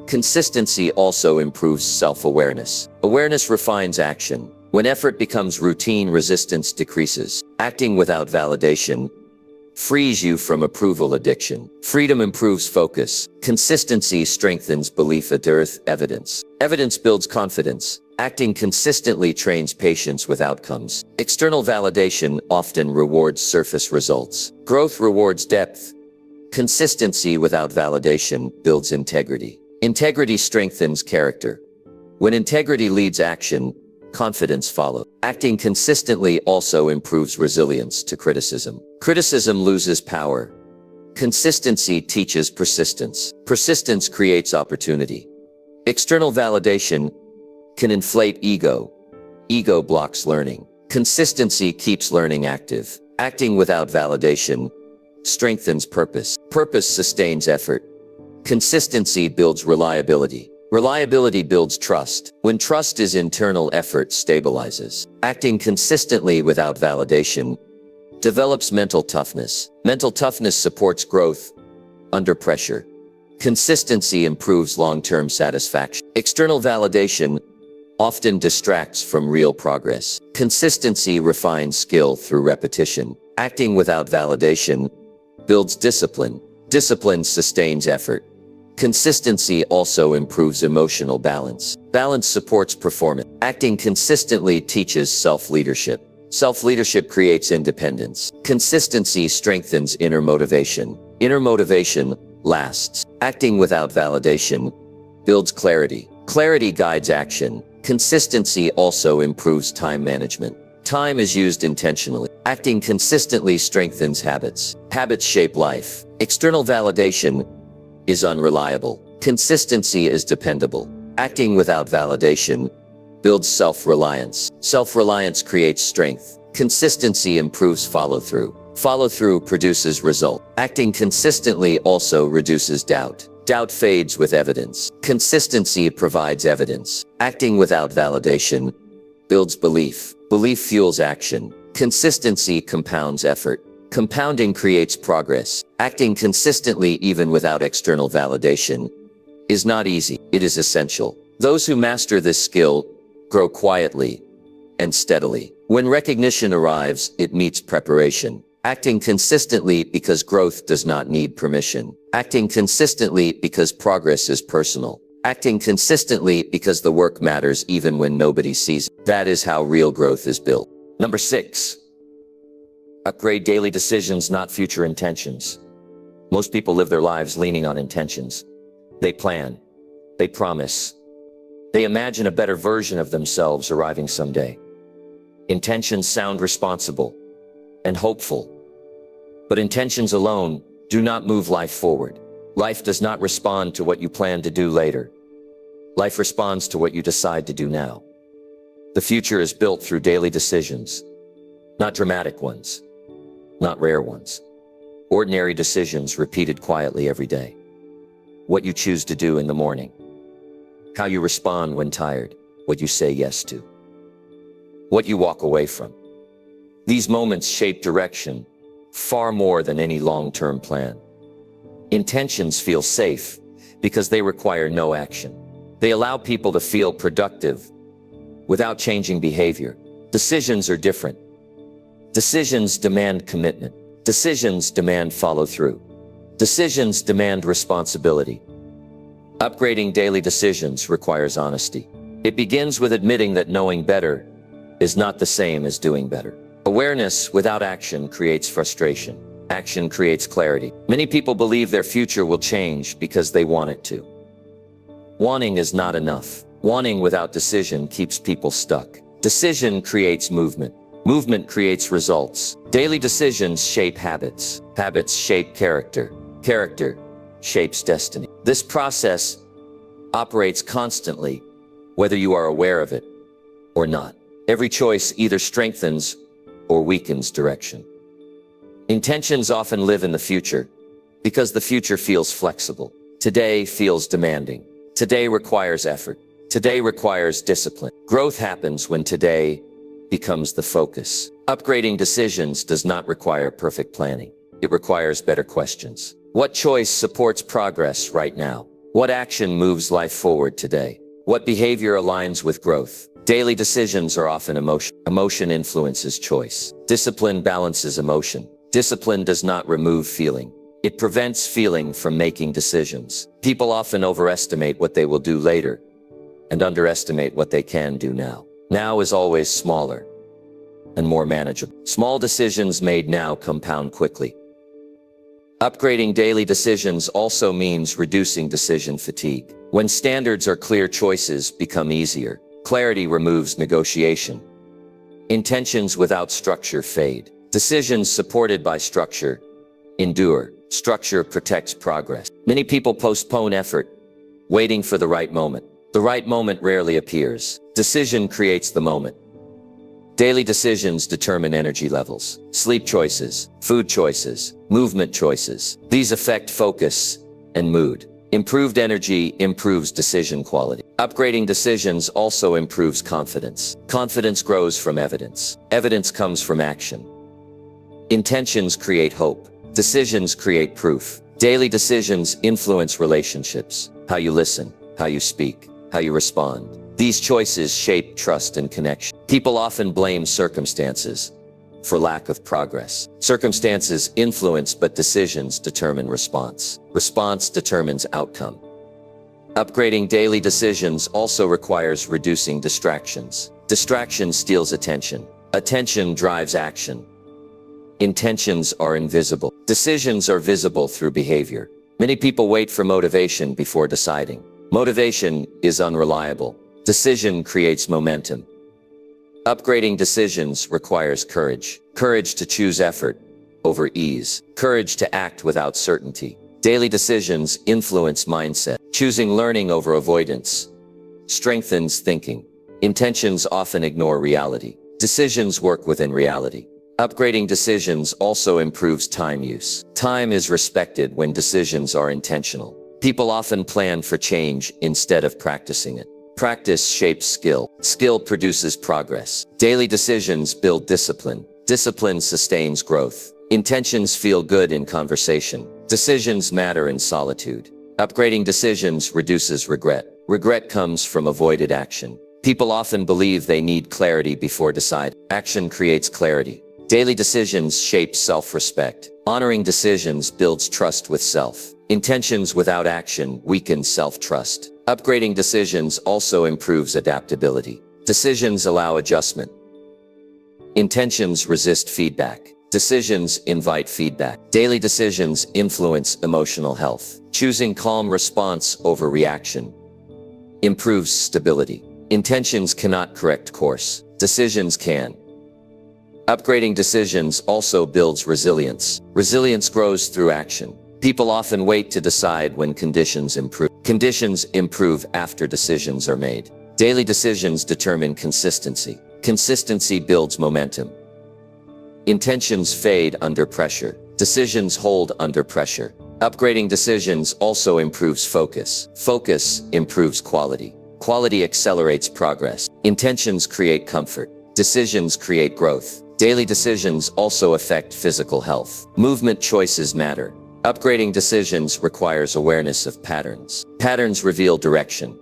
Consistency also improves self-awareness. Awareness refines action. When effort becomes routine, resistance decreases. Acting without validation frees you from approval addiction. Freedom improves focus. Consistency strengthens belief. Evidence. Evidence builds confidence. Acting consistently trains patience with outcomes. External validation often rewards surface results. Growth rewards depth. Consistency without validation builds integrity. Integrity strengthens character. When integrity leads action, confidence follows. Acting consistently also improves resilience to criticism. Criticism loses power. Consistency teaches persistence. Persistence creates opportunity. External validation can inflate ego. Ego blocks learning. Consistency keeps learning active. Acting without validation strengthens purpose. Purpose sustains effort. Consistency builds reliability. Reliability builds trust. When trust is internal, effort stabilizes. Acting consistently without validation develops mental toughness. Mental toughness supports growth under pressure. Consistency improves long-term satisfaction. External validation often distracts from real progress. Consistency refines skill through repetition. Acting without validation builds discipline. Discipline sustains effort. Consistency also improves emotional balance. Balance supports performance. Acting consistently teaches self-leadership. Self-leadership creates independence. Consistency strengthens inner motivation. Inner motivation lasts. Acting without validation builds clarity. Clarity guides action. Consistency also improves time management. Time is used intentionally. Acting consistently strengthens habits. Habits shape life. External validation is unreliable. Consistency is dependable. Acting without validation builds self-reliance. Self-reliance creates strength. Consistency improves follow-through. Follow-through produces result. Acting consistently also reduces doubt. Doubt fades with evidence. Consistency provides evidence. Acting without validation builds belief. Belief fuels action. Consistency compounds effort. Compounding creates progress. Acting consistently even without external validation is not easy. It is essential. Those who master this skill grow quietly and steadily. When recognition arrives, it meets preparation. Acting consistently because growth does not need permission. Acting consistently because progress is personal. Acting consistently because the work matters even when nobody sees it. That is how real growth is built. Number 6. Upgrade daily decisions, not future intentions. Most people live their lives leaning on intentions. They plan. They promise. They imagine a better version of themselves arriving someday. Intentions sound responsible and hopeful. But intentions alone do not move life forward. Life does not respond to what you plan to do later. Life responds to what you decide to do now. The future is built through daily decisions, not dramatic ones, not rare ones. Ordinary decisions repeated quietly every day. What you choose to do in the morning. How you respond when tired. What you say yes to. What you walk away from. These moments shape direction far more than any long-term plan. Intentions feel safe because they require no action. They allow people to feel productive without changing behavior. Decisions are different. Decisions demand commitment. Decisions demand follow-through. Decisions demand responsibility. Upgrading daily decisions requires honesty. It begins with admitting that knowing better is not the same as doing better. Awareness without action creates frustration. Action creates clarity. Many people believe their future will change because they want it to. Wanting is not enough. Wanting without decision keeps people stuck. Decision creates movement. Movement creates results. Daily decisions shape habits. Habits shape character. Character shapes destiny. This process operates constantly, whether you are aware of it or not. Every choice either strengthens or weakens direction. Intentions often live in the future because the future feels flexible. Today feels demanding. Today requires effort. Today requires discipline. Growth happens when today becomes the focus. Upgrading decisions does not require perfect planning. It requires better questions. What choice supports progress right now? What action moves life forward today? What behavior aligns with growth? Daily decisions are often emotion. Emotion influences choice. Discipline balances emotion. Discipline does not remove feeling. It prevents feeling from making decisions. People often overestimate what they will do later and underestimate what they can do now. Now is always smaller and more manageable. Small decisions made now compound quickly. Upgrading daily decisions also means reducing decision fatigue. When standards are clear, choices become easier. Clarity removes negotiation. Intentions without structure fade. Decisions supported by structure endure. Structure protects progress. Many people postpone effort, waiting for the right moment. The right moment rarely appears. Decision creates the moment. Daily decisions determine energy levels, sleep choices, food choices, movement choices. These affect focus and mood. Improved energy improves decision quality. Upgrading decisions also improves confidence. Confidence grows from evidence. Evidence comes from action. Intentions create hope. Decisions create proof. Daily decisions influence relationships, how you listen, how you speak, how you respond. These choices shape trust and connection. People often blame circumstances for lack of progress. Circumstances influence, but decisions determine response. Response determines outcome. Upgrading daily decisions also requires reducing distractions. Distraction steals attention. Attention drives action. Intentions are invisible. Decisions are visible through behavior. Many people wait for motivation before deciding. Motivation is unreliable. Decision creates momentum. Upgrading decisions requires courage. Courage to choose effort over ease. Courage to act without certainty. Daily decisions influence mindset. Choosing learning over avoidance strengthens thinking. Intentions often ignore reality. Decisions work within reality. Upgrading decisions also improves time use. Time is respected when decisions are intentional. People often plan for change instead of practicing it. Practice shapes skill. Skill produces progress. Daily decisions build discipline. Discipline sustains growth. Intentions feel good in conversation. Decisions matter in solitude. Upgrading decisions reduces regret. Regret comes from avoided action. People often believe they need clarity before deciding. Action creates clarity. Daily decisions shape self-respect. Honoring decisions builds trust with self. Intentions without action weaken self-trust. Upgrading decisions also improves adaptability. Decisions allow adjustment. Intentions resist feedback. Decisions invite feedback. Daily decisions influence emotional health. Choosing calm response over reaction improves stability. Intentions cannot correct course. Decisions can. Upgrading decisions also builds resilience. Resilience grows through action. People often wait to decide when conditions improve. Conditions improve after decisions are made. Daily decisions determine consistency. Consistency builds momentum. Intentions fade under pressure. Decisions hold under pressure. Upgrading decisions also improves focus. Focus improves quality. Quality accelerates progress. Intentions create comfort. Decisions create growth. Daily decisions also affect physical health. Movement choices matter. Upgrading decisions requires awareness of patterns. Patterns reveal direction.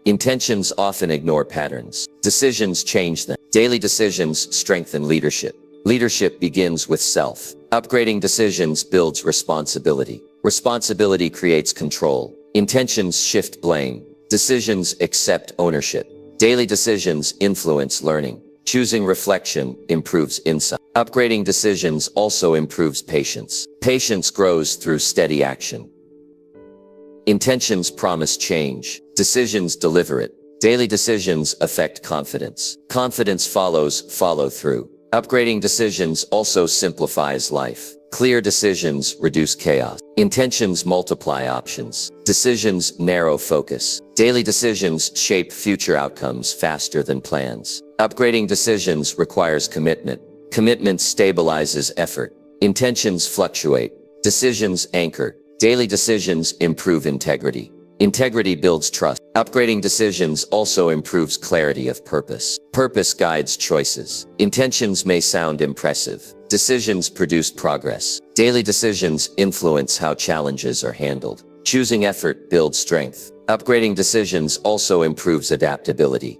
Intentions often ignore patterns. Decisions change them. Daily decisions strengthen leadership. Leadership begins with self. Upgrading decisions builds responsibility. Responsibility creates control. Intentions shift blame. Decisions accept ownership. Daily decisions influence learning. Choosing reflection improves insight. Upgrading decisions also improves patience. Patience grows through steady action. Intentions promise change. Decisions deliver it. Daily decisions affect confidence. Confidence follows follow-through. Upgrading decisions also simplifies life. Clear decisions reduce chaos. Intentions multiply options. Decisions narrow focus. Daily decisions shape future outcomes faster than plans. Upgrading decisions requires commitment. Commitment stabilizes effort. Intentions fluctuate. Decisions anchor. Daily decisions improve integrity. Integrity builds trust. Upgrading decisions also improves clarity of purpose. Purpose guides choices. Intentions may sound impressive. Decisions produce progress. Daily decisions influence how challenges are handled. Choosing effort builds strength. Upgrading decisions also improves adaptability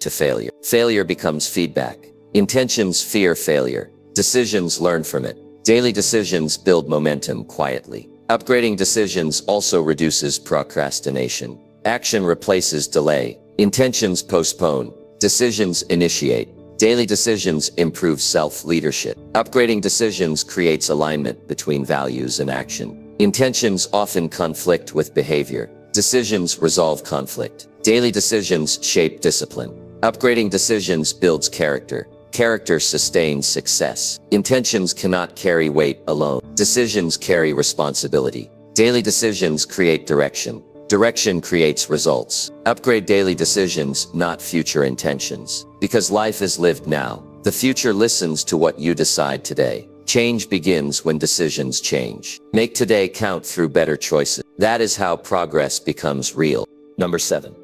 to failure. Failure becomes feedback. Intentions fear failure. Decisions learn from it. Daily decisions build momentum quietly. Upgrading decisions also reduces procrastination. Action replaces delay. Intentions postpone. Decisions initiate. Daily decisions improve self-leadership. Upgrading decisions creates alignment between values and action. Intentions often conflict with behavior. Decisions resolve conflict. Daily decisions shape discipline. Upgrading decisions builds character. Character sustains success. Intentions cannot carry weight alone. Decisions carry responsibility. Daily decisions create direction. Direction creates results. Upgrade daily decisions, not future intentions. Because life is lived now. The future listens to what you decide today. Change begins when decisions change. Make today count through better choices. That is how progress becomes real. Number 7.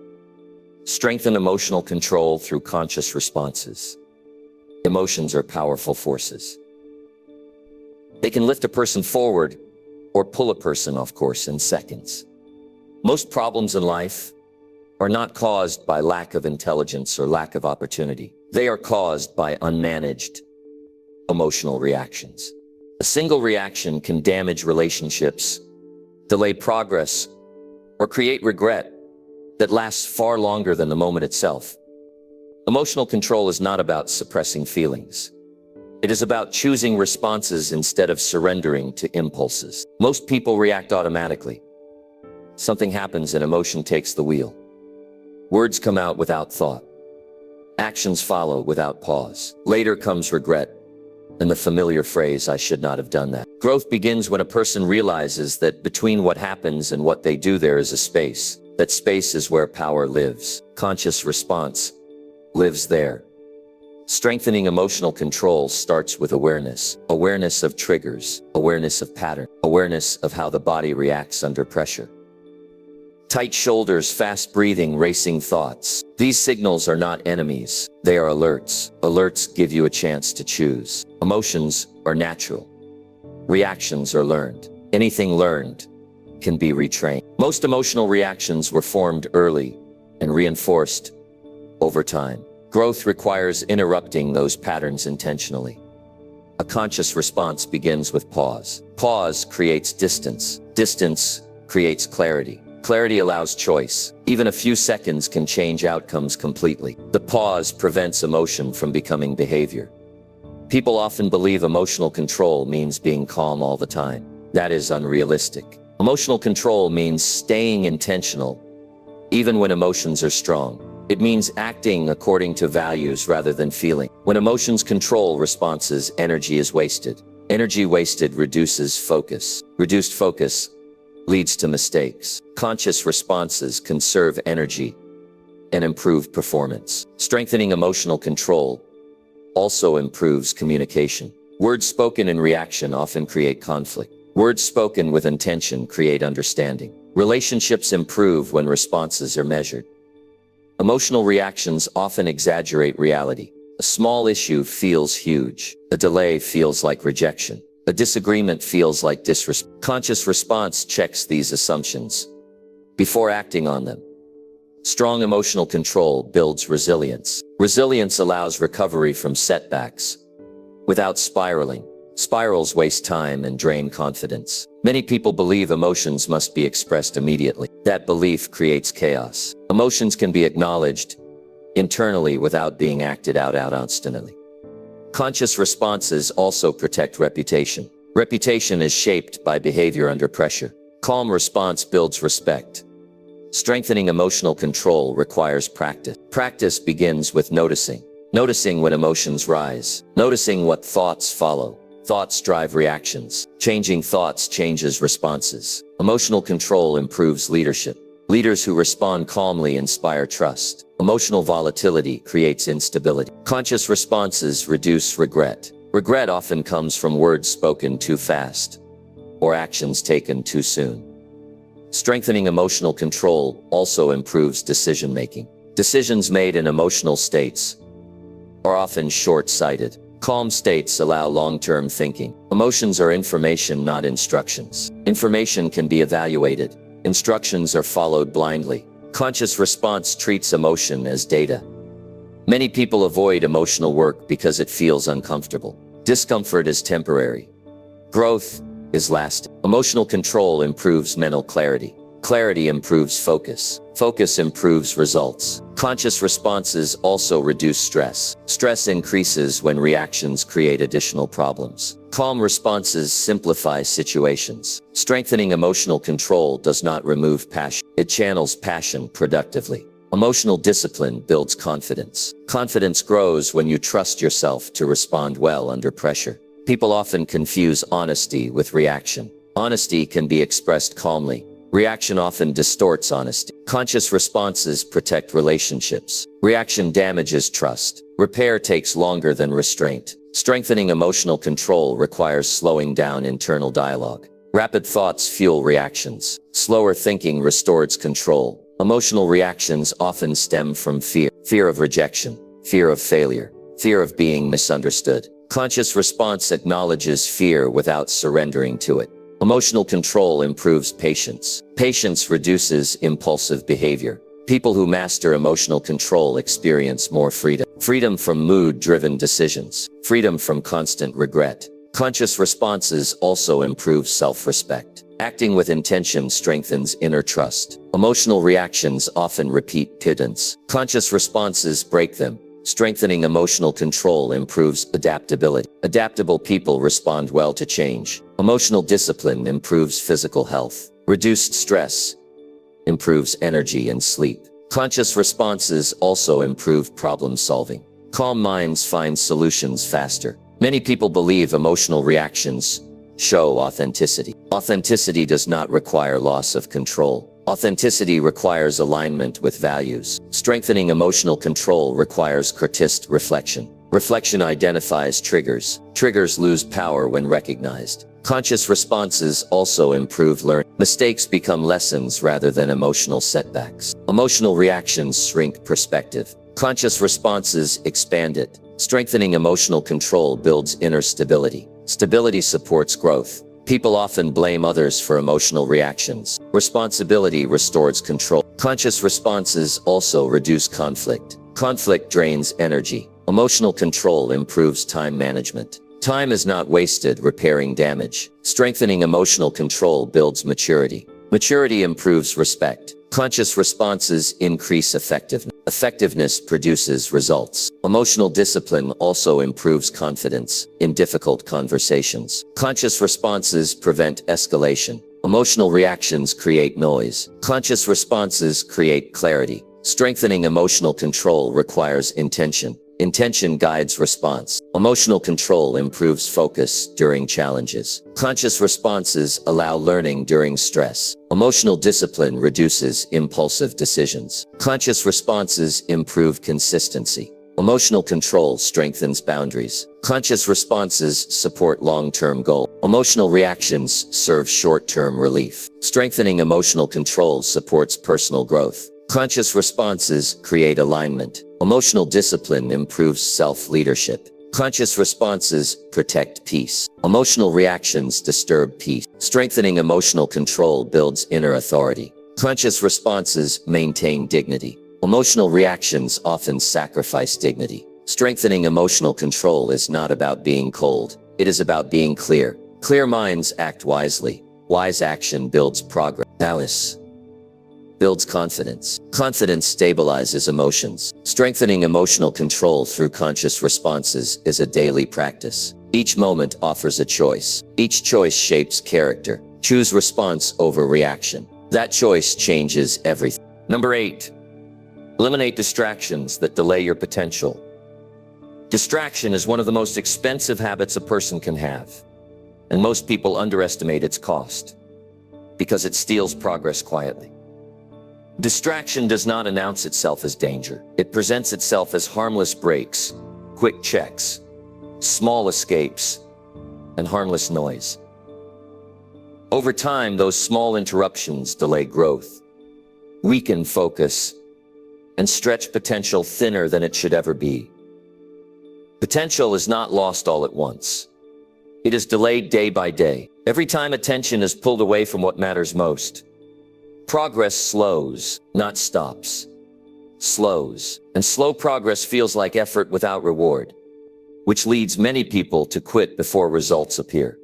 Strengthen emotional control through conscious responses. Emotions are powerful forces. They can lift a person forward or pull a person off course in seconds. Most problems in life are not caused by lack of intelligence or lack of opportunity. They are caused by unmanaged emotional reactions. A single reaction can damage relationships, delay progress, or create regret that lasts far longer than the moment itself. Emotional control is not about suppressing feelings. It is about choosing responses instead of surrendering to impulses. Most people react automatically. Something happens and emotion takes the wheel. Words come out without thought. Actions follow without pause. Later comes regret and the familiar phrase, "I should not have done that." Growth begins when a person realizes that between what happens and what they do there is a space. That space is where power lives. Conscious response lives there. Strengthening emotional control starts with awareness. Awareness of triggers, awareness of pattern, awareness of how the body reacts under pressure. Tight shoulders, fast breathing, racing thoughts. These signals are not enemies, they are alerts. Alerts give you a chance to choose. Emotions are natural. Reactions are learned. Anything learned can be retrained. Most emotional reactions were formed early and reinforced over time. Growth requires interrupting those patterns intentionally. A conscious response begins with pause. Pause creates distance. Distance creates clarity. Clarity allows choice. Even a few seconds can change outcomes completely. The pause prevents emotion from becoming behavior. People often believe emotional control means being calm all the time. That is unrealistic. Emotional control means staying intentional, even when emotions are strong. It means acting according to values rather than feeling. When emotions control responses, energy is wasted. Energy wasted reduces focus. Reduced focus leads to mistakes. Conscious responses conserve energy and improve performance. Strengthening emotional control also improves communication. Words spoken in reaction often create conflict. Words spoken with intention create understanding. Relationships improve when responses are measured. Emotional reactions often exaggerate reality. A small issue feels huge. A delay feels like rejection. A disagreement feels like disrespect. Conscious response checks these assumptions before acting on them. Strong emotional control builds resilience. Resilience allows recovery from setbacks without spiraling. Spirals waste time and drain confidence. Many people believe emotions must be expressed immediately. That belief creates chaos. Emotions can be acknowledged internally without being acted out instantly. Conscious responses also protect reputation. Reputation is shaped by behavior under pressure. Calm response builds respect. Strengthening emotional control requires practice. Practice begins with noticing. Noticing when emotions rise. Noticing what thoughts follow. Thoughts drive reactions. Changing thoughts changes responses. Emotional control improves leadership. Leaders who respond calmly inspire trust. Emotional volatility creates instability. Conscious responses reduce regret. Regret often comes from words spoken too fast or actions taken too soon. Strengthening emotional control also improves decision-making. Decisions made in emotional states are often short-sighted. Calm states allow long-term thinking. Emotions are information, not instructions. Information can be evaluated. Instructions are followed blindly. Conscious response treats emotion as data. Many people avoid emotional work because it feels uncomfortable. Discomfort is temporary. Growth is lasting. Emotional control improves mental clarity. Clarity improves focus. Focus improves results. Conscious responses also reduce stress. Stress increases when reactions create additional problems. Calm responses simplify situations. Strengthening emotional control does not remove passion. It channels passion productively. Emotional discipline builds confidence. Confidence grows when you trust yourself to respond well under pressure. People often confuse honesty with reaction. Honesty can be expressed calmly. Reaction often distorts honesty. Conscious responses protect relationships. Reaction damages trust. Repair takes longer than restraint. Strengthening emotional control requires slowing down internal dialogue. Rapid thoughts fuel reactions. Slower thinking restores control. Emotional reactions often stem from fear. Fear of rejection. Fear of failure. Fear of being misunderstood. Conscious response acknowledges fear without surrendering to it. Emotional control improves patience. Patience reduces impulsive behavior. People who master emotional control experience more freedom. Freedom from mood-driven decisions. Freedom from constant regret. Conscious responses also improve self-respect. Acting with intention strengthens inner trust. Emotional reactions often repeat patterns. Conscious responses break them. Strengthening emotional control improves adaptability. Adaptable people respond well to change. Emotional discipline improves physical health. Reduced stress improves energy and sleep. Conscious responses also improve problem solving. Calm minds find solutions faster. Many people believe emotional reactions show authenticity. Authenticity does not require loss of control. Authenticity requires alignment with values. Strengthening emotional control requires criticized reflection. Reflection identifies triggers. Triggers lose power when recognized. Conscious responses also improve learning. Mistakes become lessons rather than emotional setbacks. Emotional reactions shrink perspective. Conscious responses expand it. Strengthening emotional control builds inner stability. Stability supports growth. People often blame others for emotional reactions. Responsibility restores control. Conscious responses also reduce conflict. Conflict drains energy. Emotional control improves time management. Time is not wasted repairing damage. Strengthening emotional control builds maturity. Maturity improves respect. Conscious responses increase effectiveness. Effectiveness produces results. Emotional discipline also improves confidence in difficult conversations. Conscious responses prevent escalation. Emotional reactions create noise. Conscious responses create clarity. Strengthening emotional control requires intention. Intention guides response. Emotional control improves focus during challenges. Conscious responses allow learning during stress. Emotional discipline reduces impulsive decisions. Conscious responses improve consistency. Emotional control strengthens boundaries. Conscious responses support long-term goals. Emotional reactions serve short-term relief. Strengthening emotional control supports personal growth. Conscious responses create alignment. Emotional discipline improves self-leadership. Conscious responses protect peace. Emotional reactions disturb peace. Strengthening emotional control builds inner authority. Conscious responses maintain dignity. Emotional reactions often sacrifice dignity. Strengthening emotional control is not about being cold. It is about being clear. Clear minds act wisely. Wise action builds progress. Taoist builds confidence. Confidence stabilizes emotions. Strengthening emotional control through conscious responses is a daily practice. Each moment offers a choice. Each choice shapes character. Choose response over reaction. That choice changes everything. Number 8. Eliminate distractions that delay your potential. Distraction is one of the most expensive habits a person can have, and most people underestimate its cost because it steals progress quietly. Distraction does not announce itself as danger. It presents itself as harmless breaks, quick checks, small escapes, and harmless noise. Over time, those small interruptions delay growth, weaken focus, and stretch potential thinner than it should ever be. Potential is not lost all at once. It is delayed day by day. Every time attention is pulled away from what matters most, progress slows, not stops. Slows. And slow progress feels like effort without reward, which leads many people to quit before results appear.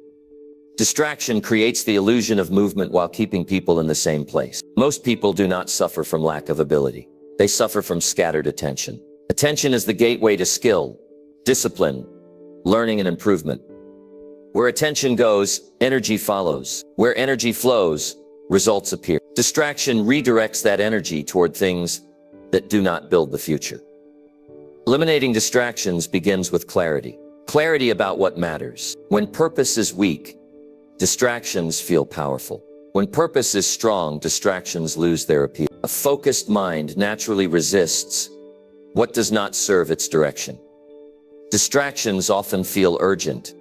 Distraction creates the illusion of movement while keeping people in the same place. Most people do not suffer from lack of ability. They suffer from scattered attention. Attention is the gateway to skill, discipline, learning, and improvement. Where attention goes, energy follows. Where energy flows, results appear. Distraction redirects that energy toward things that do not build the future. Eliminating distractions begins with clarity. Clarity about what matters. When purpose is weak, distractions feel powerful. When purpose is strong, distractions lose their appeal. A focused mind naturally resists what does not serve its direction. Distractions often feel urgent,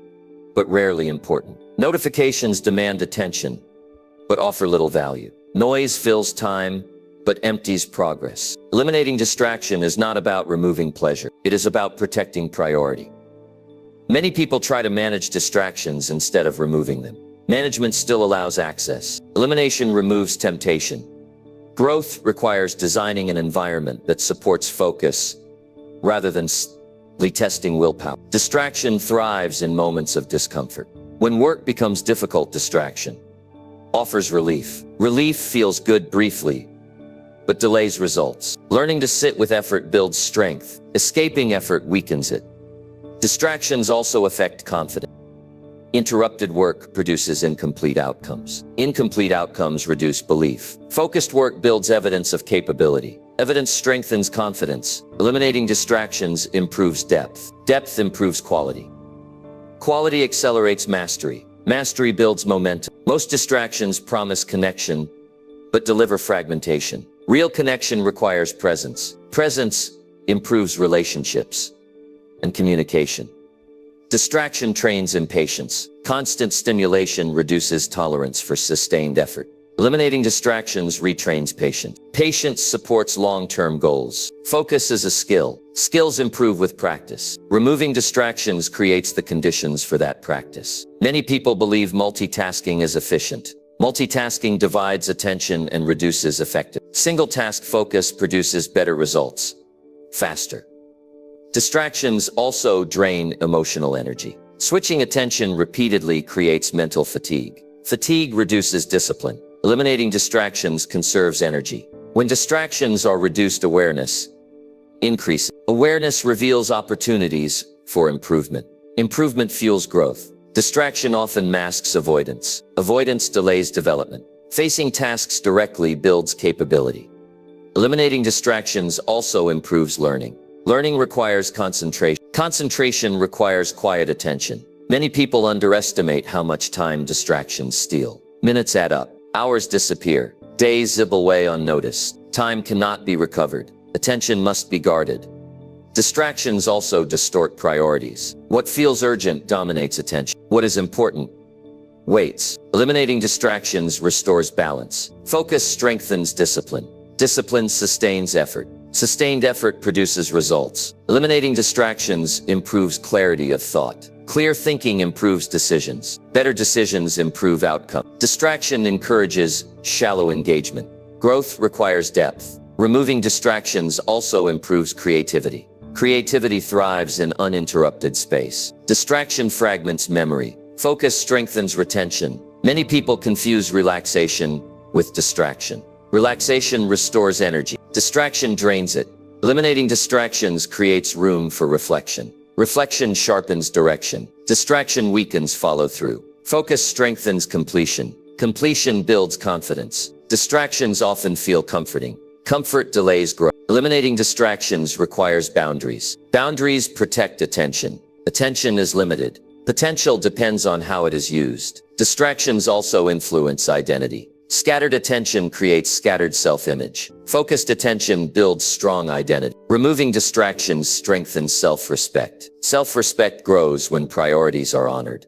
but rarely important. Notifications demand attention, but offer little value. Noise fills time, but empties progress. Eliminating distraction is not about removing pleasure. It is about protecting priority. Many people try to manage distractions instead of removing them. Management still allows access. Elimination removes temptation. Growth requires designing an environment that supports focus rather than testing willpower. Distraction thrives in moments of discomfort. When work becomes difficult, distraction offers relief. Relief feels good briefly, but delays results. Learning to sit with effort builds strength. Escaping effort weakens it. Distractions also affect confidence. Interrupted work produces incomplete outcomes. Incomplete outcomes reduce belief. Focused work builds evidence of capability. Evidence strengthens confidence. Eliminating distractions improves depth. Depth improves quality. Quality accelerates mastery. Mastery builds momentum. Most distractions promise connection, but deliver fragmentation. Real connection requires presence. Presence improves relationships and communication. Distraction trains impatience. Constant stimulation reduces tolerance for sustained effort. Eliminating distractions retrains patience. Patience supports long-term goals. Focus is a skill. Skills improve with practice. Removing distractions creates the conditions for that practice. Many people believe multitasking is efficient. Multitasking divides attention and reduces effectiveness. Single-task focus produces better results, faster. Distractions also drain emotional energy. Switching attention repeatedly creates mental fatigue. Fatigue reduces discipline. Eliminating distractions conserves energy. When distractions are reduced, awareness increases. Awareness reveals opportunities for improvement. Improvement fuels growth. Distraction often masks avoidance. Avoidance delays development. Facing tasks directly builds capability. Eliminating distractions also improves learning. Learning requires concentration. Concentration requires quiet attention. Many people underestimate how much time distractions steal. Minutes add up. Hours disappear. Days zip away unnoticed. Time cannot be recovered. Attention must be guarded. Distractions also distort priorities. What feels urgent dominates attention. What is important waits. Eliminating distractions restores balance. Focus strengthens discipline. Discipline sustains effort. Sustained effort produces results. Eliminating distractions improves clarity of thought. Clear thinking improves decisions. Better decisions improve outcome. Distraction encourages shallow engagement. Growth requires depth. Removing distractions also improves creativity. Creativity thrives in uninterrupted space. Distraction fragments memory. Focus strengthens retention. Many people confuse relaxation with distraction. Relaxation restores energy. Distraction drains it. Eliminating distractions creates room for reflection. Reflection sharpens direction. Distraction weakens follow-through. Focus strengthens completion. Completion builds confidence. Distractions often feel comforting. Comfort delays growth. Eliminating distractions requires boundaries. Boundaries protect attention. Attention is limited. Potential depends on how it is used. Distractions also influence identity. Scattered attention creates scattered self-image. Focused attention builds strong identity. Removing distractions strengthens self-respect. Self-respect grows when priorities are honored.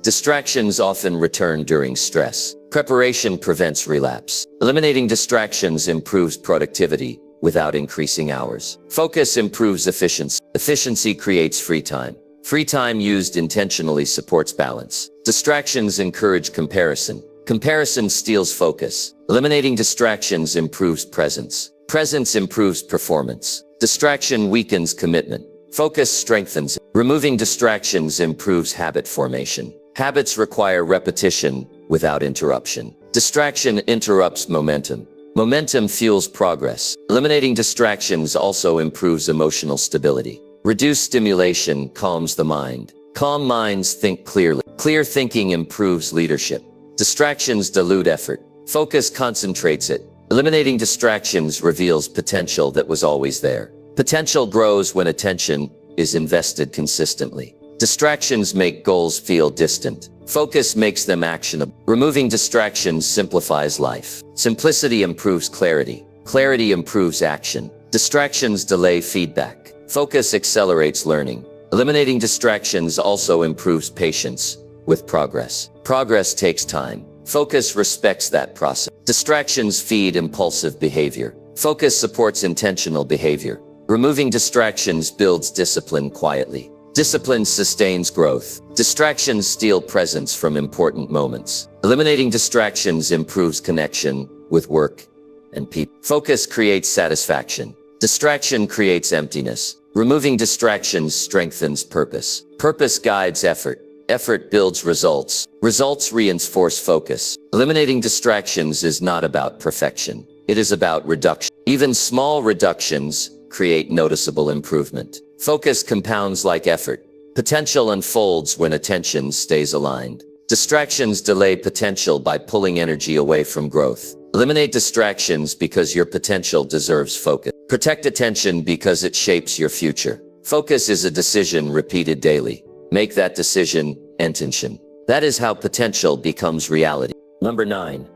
Distractions often return during stress. Preparation prevents relapse. Eliminating distractions improves productivity without increasing hours. Focus improves efficiency. Efficiency creates free time. Free time used intentionally supports balance. Distractions encourage comparison. Comparison steals focus. Eliminating distractions improves presence. Presence improves performance. Distraction weakens commitment. Focus strengthens it. Removing distractions improves habit formation. Habits require repetition without interruption. Distraction interrupts momentum. Momentum fuels progress. Eliminating distractions also improves emotional stability. Reduced stimulation calms the mind. Calm minds think clearly. Clear thinking improves leadership. Distractions dilute effort. Focus concentrates it. Eliminating distractions reveals potential that was always there. Potential grows when attention is invested consistently. Distractions make goals feel distant. Focus makes them actionable. Removing distractions simplifies life. Simplicity improves clarity. Clarity improves action. Distractions delay feedback. Focus accelerates learning. Eliminating distractions also improves patience with progress. Progress takes time. Focus respects that process. Distractions feed impulsive behavior. Focus supports intentional behavior. Removing distractions builds discipline quietly. Discipline sustains growth. Distractions steal presence from important moments. Eliminating distractions improves connection with work and people. Focus creates satisfaction. Distraction creates emptiness. Removing distractions strengthens purpose. Purpose guides effort. Effort builds results. Results reinforce focus. Eliminating distractions is not about perfection. It is about reduction. Even small reductions create noticeable improvement. Focus compounds like effort. Potential unfolds when attention stays aligned. Distractions delay potential by pulling energy away from growth. Eliminate distractions because your potential deserves focus. Protect attention because it shapes your future. Focus is a decision repeated daily. Make that decision intention. That is how potential becomes reality. Number 9.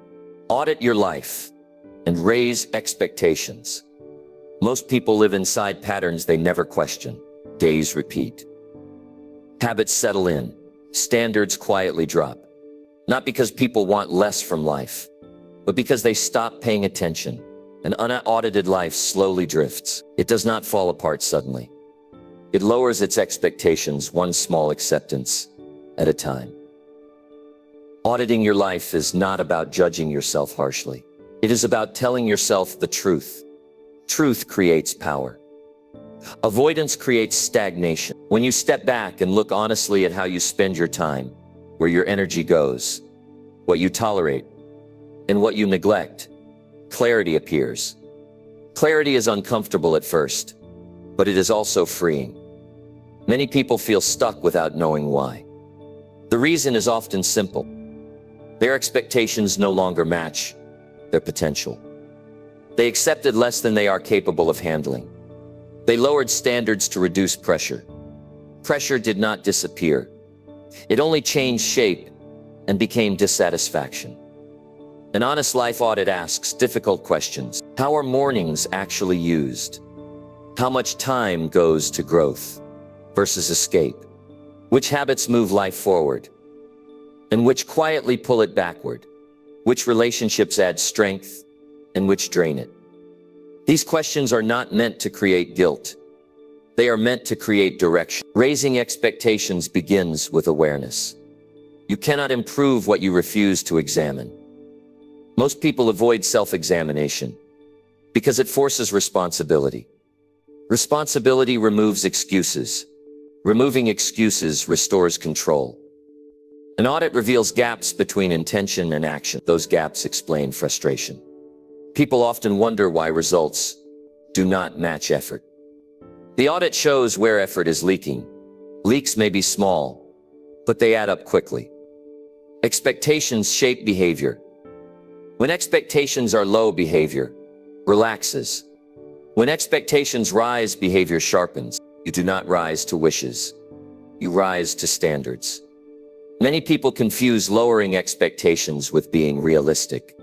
Audit your life and raise expectations. Most people live inside patterns they never question. Days repeat. Habits settle in. Standards quietly drop. Not because people want less from life, but because they stop paying attention. An unaudited life slowly drifts. It does not fall apart suddenly. It lowers its expectations one small acceptance at a time. Auditing your life is not about judging yourself harshly. It is about telling yourself the truth. Truth creates power. Avoidance creates stagnation. When you step back and look honestly at how you spend your time, where your energy goes, what you tolerate, and what you neglect, clarity appears. Clarity is uncomfortable at first, but it is also freeing. Many people feel stuck without knowing why. The reason is often simple. Their expectations no longer match their potential. They accepted less than they are capable of handling. They lowered standards to reduce pressure. Pressure did not disappear. It only changed shape and became dissatisfaction. An honest life audit asks difficult questions. How are mornings actually used? How much time goes to growth versus escape? Which habits move life forward? And which quietly pull it backward? Which relationships add strength and which drain it? These questions are not meant to create guilt. They are meant to create direction. Raising expectations begins with awareness. You cannot improve what you refuse to examine. Most people avoid self-examination because it forces responsibility. Responsibility removes excuses. Removing excuses restores control. An audit reveals gaps between intention and action. Those gaps explain frustration. People often wonder why results do not match effort. The audit shows where effort is leaking. Leaks may be small, but they add up quickly. Expectations shape behavior. When expectations are low, behavior relaxes. When expectations rise, behavior sharpens. You do not rise to wishes. You rise to standards. Many people confuse lowering expectations with being realistic.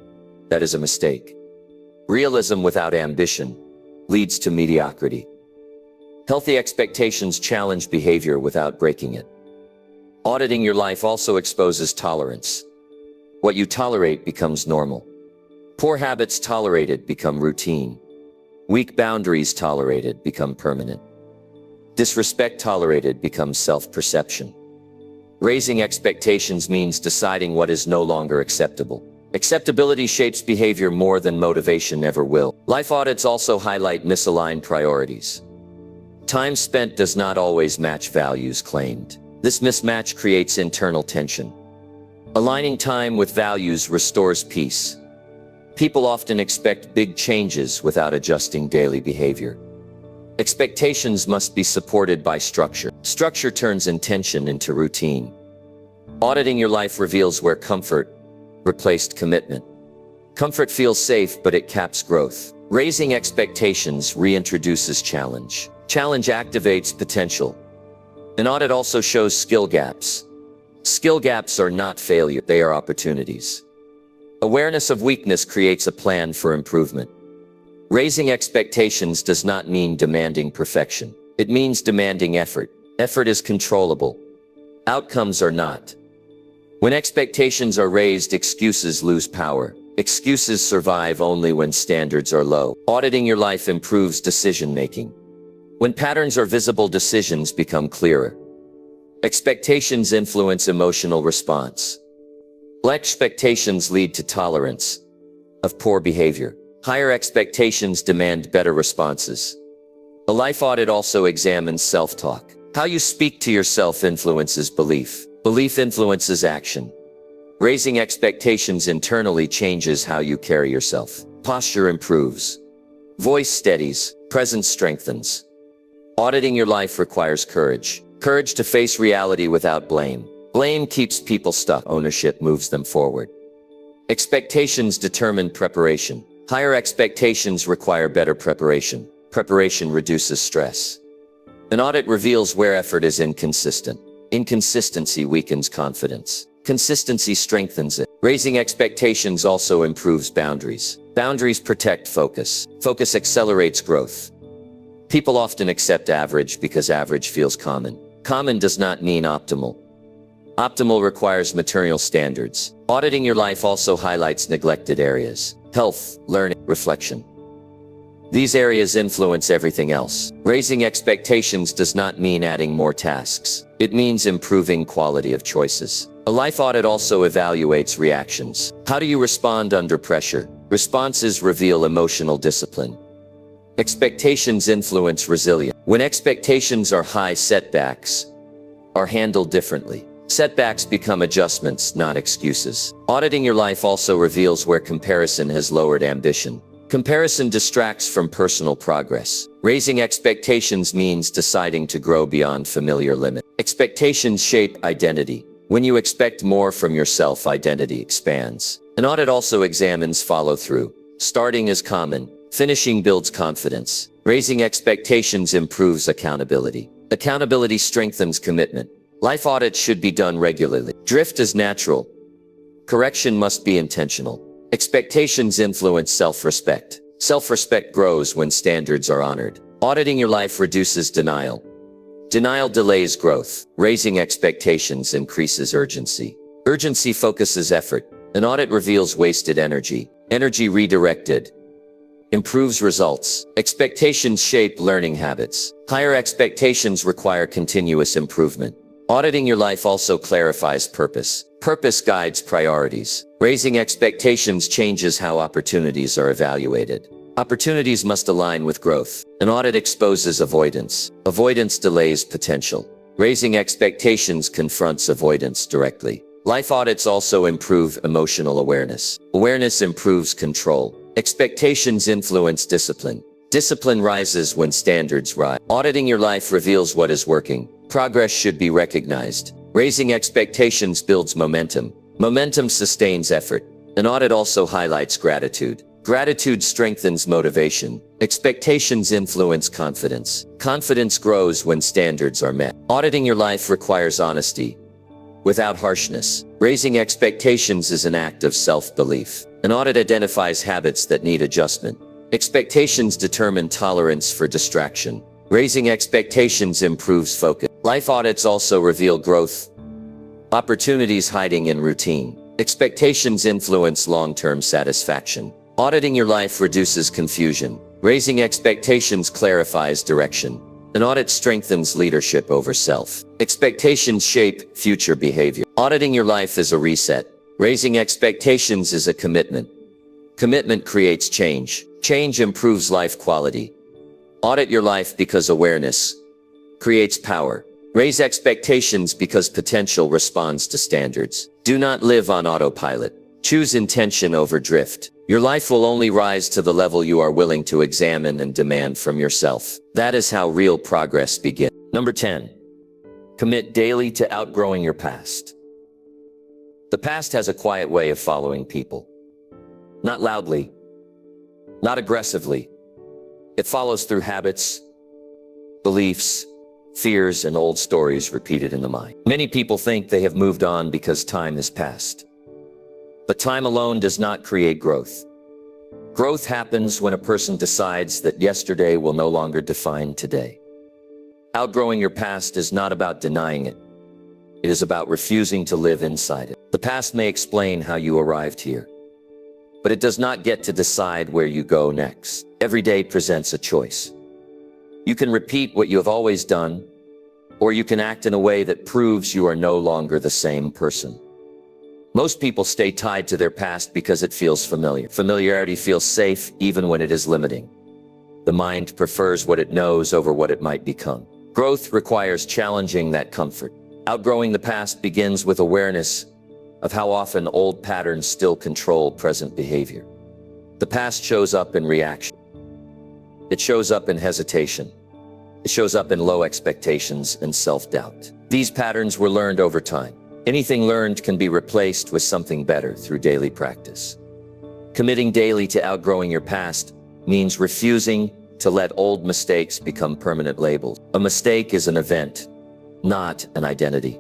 That is a mistake. Realism without ambition leads to mediocrity. Healthy expectations challenge behavior without breaking it. Auditing your life also exposes tolerance. What you tolerate becomes normal. Poor habits tolerated become routine. Weak boundaries tolerated become permanent. Disrespect tolerated becomes self-perception. Raising expectations means deciding what is no longer acceptable. Acceptability shapes behavior more than motivation ever will. Life audits also highlight misaligned priorities. Time spent does not always match values claimed. This mismatch creates internal tension. Aligning time with values restores peace. People often expect big changes without adjusting daily behavior. Expectations must be supported by structure. Structure turns intention into routine. Auditing your life reveals where comfort replaced commitment. Comfort feels safe, but it caps growth. Raising expectations reintroduces challenge. Challenge activates potential. An audit also shows skill gaps. Skill gaps are not failure, they are opportunities. Awareness of weakness creates a plan for improvement. Raising expectations does not mean demanding perfection. It means demanding effort. Effort is controllable. Outcomes are not. When expectations are raised, excuses lose power. Excuses survive only when standards are low. Auditing your life improves decision-making. When patterns are visible, decisions become clearer. Expectations influence emotional response. Low expectations lead to tolerance of poor behavior. Higher expectations demand better responses. A life audit also examines self-talk. How you speak to yourself influences belief. Belief influences action. Raising expectations internally changes how you carry yourself. Posture improves. Voice steadies. Presence strengthens. Auditing your life requires courage. Courage to face reality without blame. Blame keeps people stuck. Ownership moves them forward. Expectations determine preparation. Higher expectations require better preparation. Preparation reduces stress. An audit reveals where effort is inconsistent. Inconsistency weakens confidence. Consistency strengthens it. Raising expectations also improves boundaries. Boundaries protect focus. Focus accelerates growth. People often accept average because average feels common. Common does not mean optimal. Optimal requires material standards. Auditing your life also highlights neglected areas. Health, learning, reflection. These areas influence everything else. Raising expectations does not mean adding more tasks. It means improving quality of choices. A life audit also evaluates reactions. How do you respond under pressure? Responses reveal emotional discipline. Expectations influence resilience. When expectations are high, setbacks are handled differently. Setbacks become adjustments, not excuses. Auditing your life also reveals where comparison has lowered ambition. Comparison distracts from personal progress. Raising expectations means deciding to grow beyond familiar limits. Expectations shape identity. When you expect more from yourself, identity expands. An audit also examines follow-through. Starting is common. Finishing builds confidence. Raising expectations improves accountability. Accountability strengthens commitment. Life audits should be done regularly. Drift is natural. Correction must be intentional. Expectations influence self-respect. Self-respect grows when standards are honored. Auditing your life reduces denial. Denial delays growth. Raising expectations increases urgency. Urgency focuses effort. An audit reveals wasted energy. Energy redirected improves results. Expectations shape learning habits. Higher expectations require continuous improvement. Auditing your life also clarifies purpose. Purpose guides priorities. Raising expectations changes how opportunities are evaluated. Opportunities must align with growth. An audit exposes avoidance. Avoidance delays potential. Raising expectations confronts avoidance directly. Life audits also improve emotional awareness. Awareness improves control. Expectations influence discipline. Discipline rises when standards rise. Auditing your life reveals what is working. Progress should be recognized. Raising expectations builds momentum. Momentum sustains effort. An audit also highlights gratitude. Gratitude strengthens motivation. Expectations influence confidence. Confidence grows when standards are met. Auditing your life requires honesty, without harshness. Raising expectations is an act of self-belief. An audit identifies habits that need adjustment. Expectations determine tolerance for distraction. Raising expectations improves focus. Life audits also reveal growth opportunities hiding in routine. Expectations influence long-term satisfaction. Auditing your life reduces confusion. Raising expectations clarifies direction. An audit strengthens leadership over self. Expectations shape future behavior. Auditing your life is a reset. Raising expectations is a commitment. Commitment creates change. Change improves life quality. Audit your life because awareness creates power. Raise expectations because potential responds to standards. Do not live on autopilot. Choose intention over drift. Your life will only rise to the level you are willing to examine and demand from yourself. That is how real progress begins. Number 10. Commit daily to outgrowing your past. The past has a quiet way of following people. Not loudly, not aggressively. It follows through habits, beliefs, fears, and old stories repeated in the mind. Many people think they have moved on because time has passed. But time alone does not create growth. Growth happens when a person decides that yesterday will no longer define today. Outgrowing your past is not about denying it. It is about refusing to live inside it. The past may explain how you arrived here, but it does not get to decide where you go next. Every day presents a choice. You can repeat what you have always done, or you can act in a way that proves you are no longer the same person. Most people stay tied to their past because it feels familiar. Familiarity feels safe even when it is limiting. The mind prefers what it knows over what it might become. Growth requires challenging that comfort. Outgrowing the past begins with awareness of how often old patterns still control present behavior. The past shows up in reaction. It shows up in hesitation. It shows up in low expectations and self-doubt. These patterns were learned over time. Anything learned can be replaced with something better through daily practice. Committing daily to outgrowing your past means refusing to let old mistakes become permanent labels. A mistake is an event, not an identity.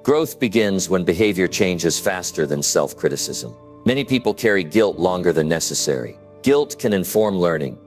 Growth begins when behavior changes faster than self-criticism. Many people carry guilt longer than necessary. Guilt can inform learning,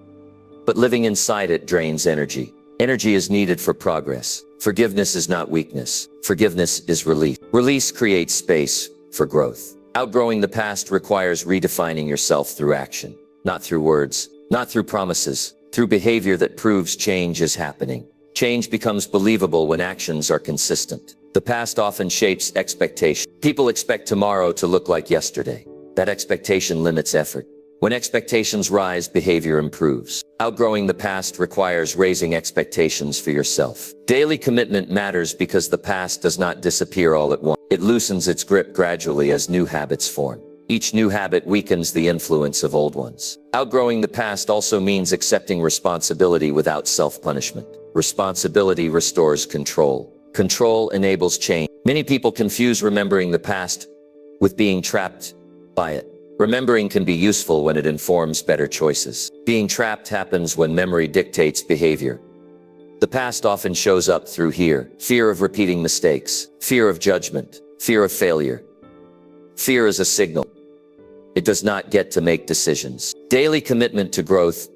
but living inside it drains energy. Energy is needed for progress. Forgiveness is not weakness. Forgiveness is release. Release creates space for growth. Outgrowing the past requires redefining yourself through action, not through words, not through promises, through behavior that proves change is happening. Change becomes believable when actions are consistent. The past often shapes expectation. People expect tomorrow to look like yesterday. That expectation limits effort. When expectations rise, behavior improves. Outgrowing the past requires raising expectations for yourself. Daily commitment matters because the past does not disappear all at once. It loosens its grip gradually as new habits form. Each new habit weakens the influence of old ones. Outgrowing the past also means accepting responsibility without self-punishment. Responsibility restores control. Control enables change. Many people confuse remembering the past with being trapped by it. Remembering can be useful when it informs better choices. Being trapped happens when memory dictates behavior. The past often shows up through fear of repeating mistakes, fear of judgment, fear of failure. Fear is a signal. It does not get to make decisions. Daily commitment to growth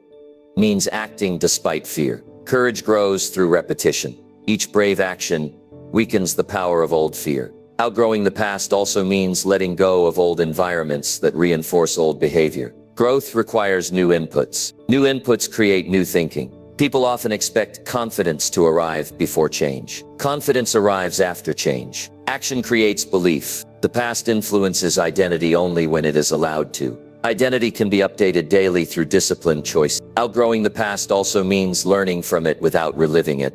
means acting despite fear. Courage grows through repetition. Each brave action weakens the power of old fear. Outgrowing the past also means letting go of old environments that reinforce old behavior. Growth requires new inputs. New inputs create new thinking. People often expect confidence to arrive before change. Confidence arrives after change. Action creates belief. The past influences identity only when it is allowed to. Identity can be updated daily through disciplined choice. Outgrowing the past also means learning from it without reliving it.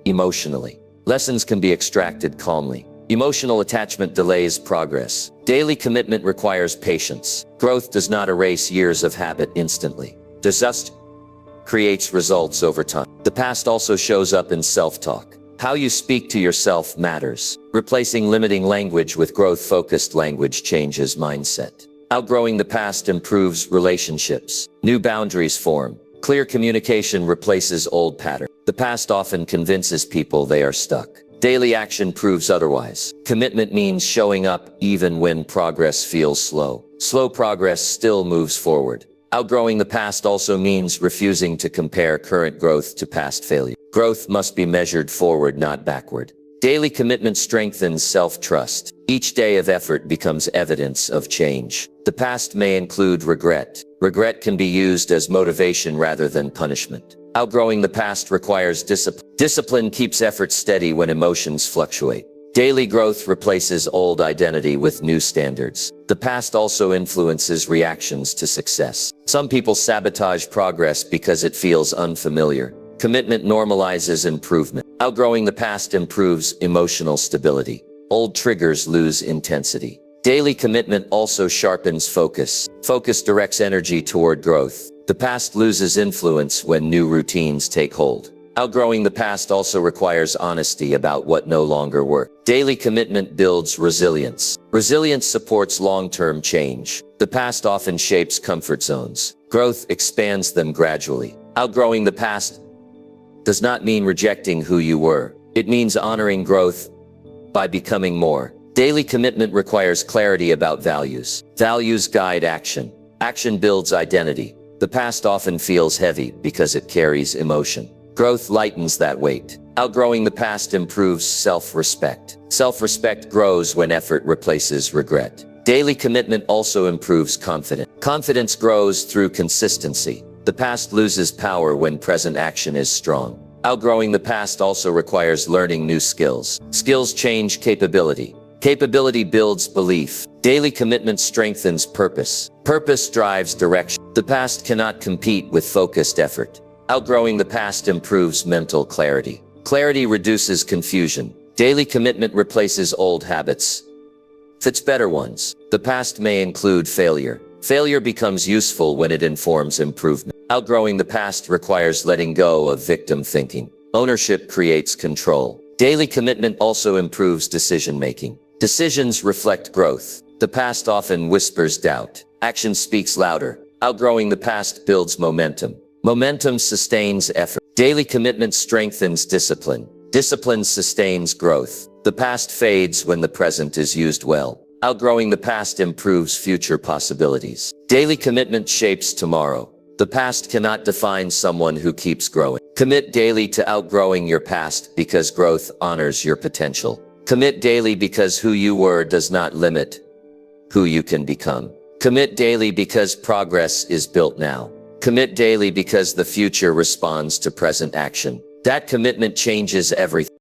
Emotionally, lessons can be extracted calmly. Emotional attachment delays progress. Daily commitment requires patience. Growth does not erase years of habit instantly. Just creates results over time. The past also shows up in self-talk. How you speak to yourself matters. Replacing limiting language with growth-focused language changes mindset. Outgrowing the past improves relationships. New boundaries form. Clear communication replaces old patterns. The past often convinces people they are stuck. Daily action proves otherwise. Commitment means showing up even when progress feels slow. Slow progress still moves forward. Outgrowing the past also means refusing to compare current growth to past failure. Growth must be measured forward, not backward. Daily commitment strengthens self-trust. Each day of effort becomes evidence of change. The past may include regret. Regret can be used as motivation rather than punishment. Outgrowing the past requires discipline. Discipline keeps effort steady when emotions fluctuate. Daily growth replaces old identity with new standards. The past also influences reactions to success. Some people sabotage progress because it feels unfamiliar. Commitment normalizes improvement. Outgrowing the past improves emotional stability. Old triggers lose intensity. Daily commitment also sharpens focus. Focus directs energy toward growth. The past loses influence when new routines take hold. Outgrowing the past also requires honesty about what no longer works. Daily commitment builds resilience. Resilience supports long-term change. The past often shapes comfort zones. Growth expands them gradually. Outgrowing the past does not mean rejecting who you were. It means honoring growth by becoming more. Daily commitment requires clarity about values. Values guide action. Action builds identity. The past often feels heavy because it carries emotion. Growth lightens that weight. Outgrowing the past improves self-respect. Self-respect grows when effort replaces regret. Daily commitment also improves confidence. Confidence grows through consistency. The past loses power when present action is strong. Outgrowing the past also requires learning new skills. Skills change capability. Capability builds belief. Daily commitment strengthens purpose. Purpose drives direction. The past cannot compete with focused effort. Outgrowing the past improves mental clarity. Clarity reduces confusion. Daily commitment replaces old habits. Fits better ones. The past may include failure. Failure becomes useful when it informs improvement. Outgrowing the past requires letting go of victim thinking. Ownership creates control. Daily commitment also improves decision-making. Decisions reflect growth. The past often whispers doubt. Action speaks louder. Outgrowing the past builds momentum. Momentum sustains effort. Daily commitment strengthens discipline. Discipline sustains growth. The past fades when the present is used well. Outgrowing the past improves future possibilities. Daily commitment shapes tomorrow. The past cannot define someone who keeps growing. Commit daily to outgrowing your past because growth honors your potential. Commit daily because who you were does not limit who you can become. Commit daily because progress is built now. Commit daily because the future responds to present action. That commitment changes everything.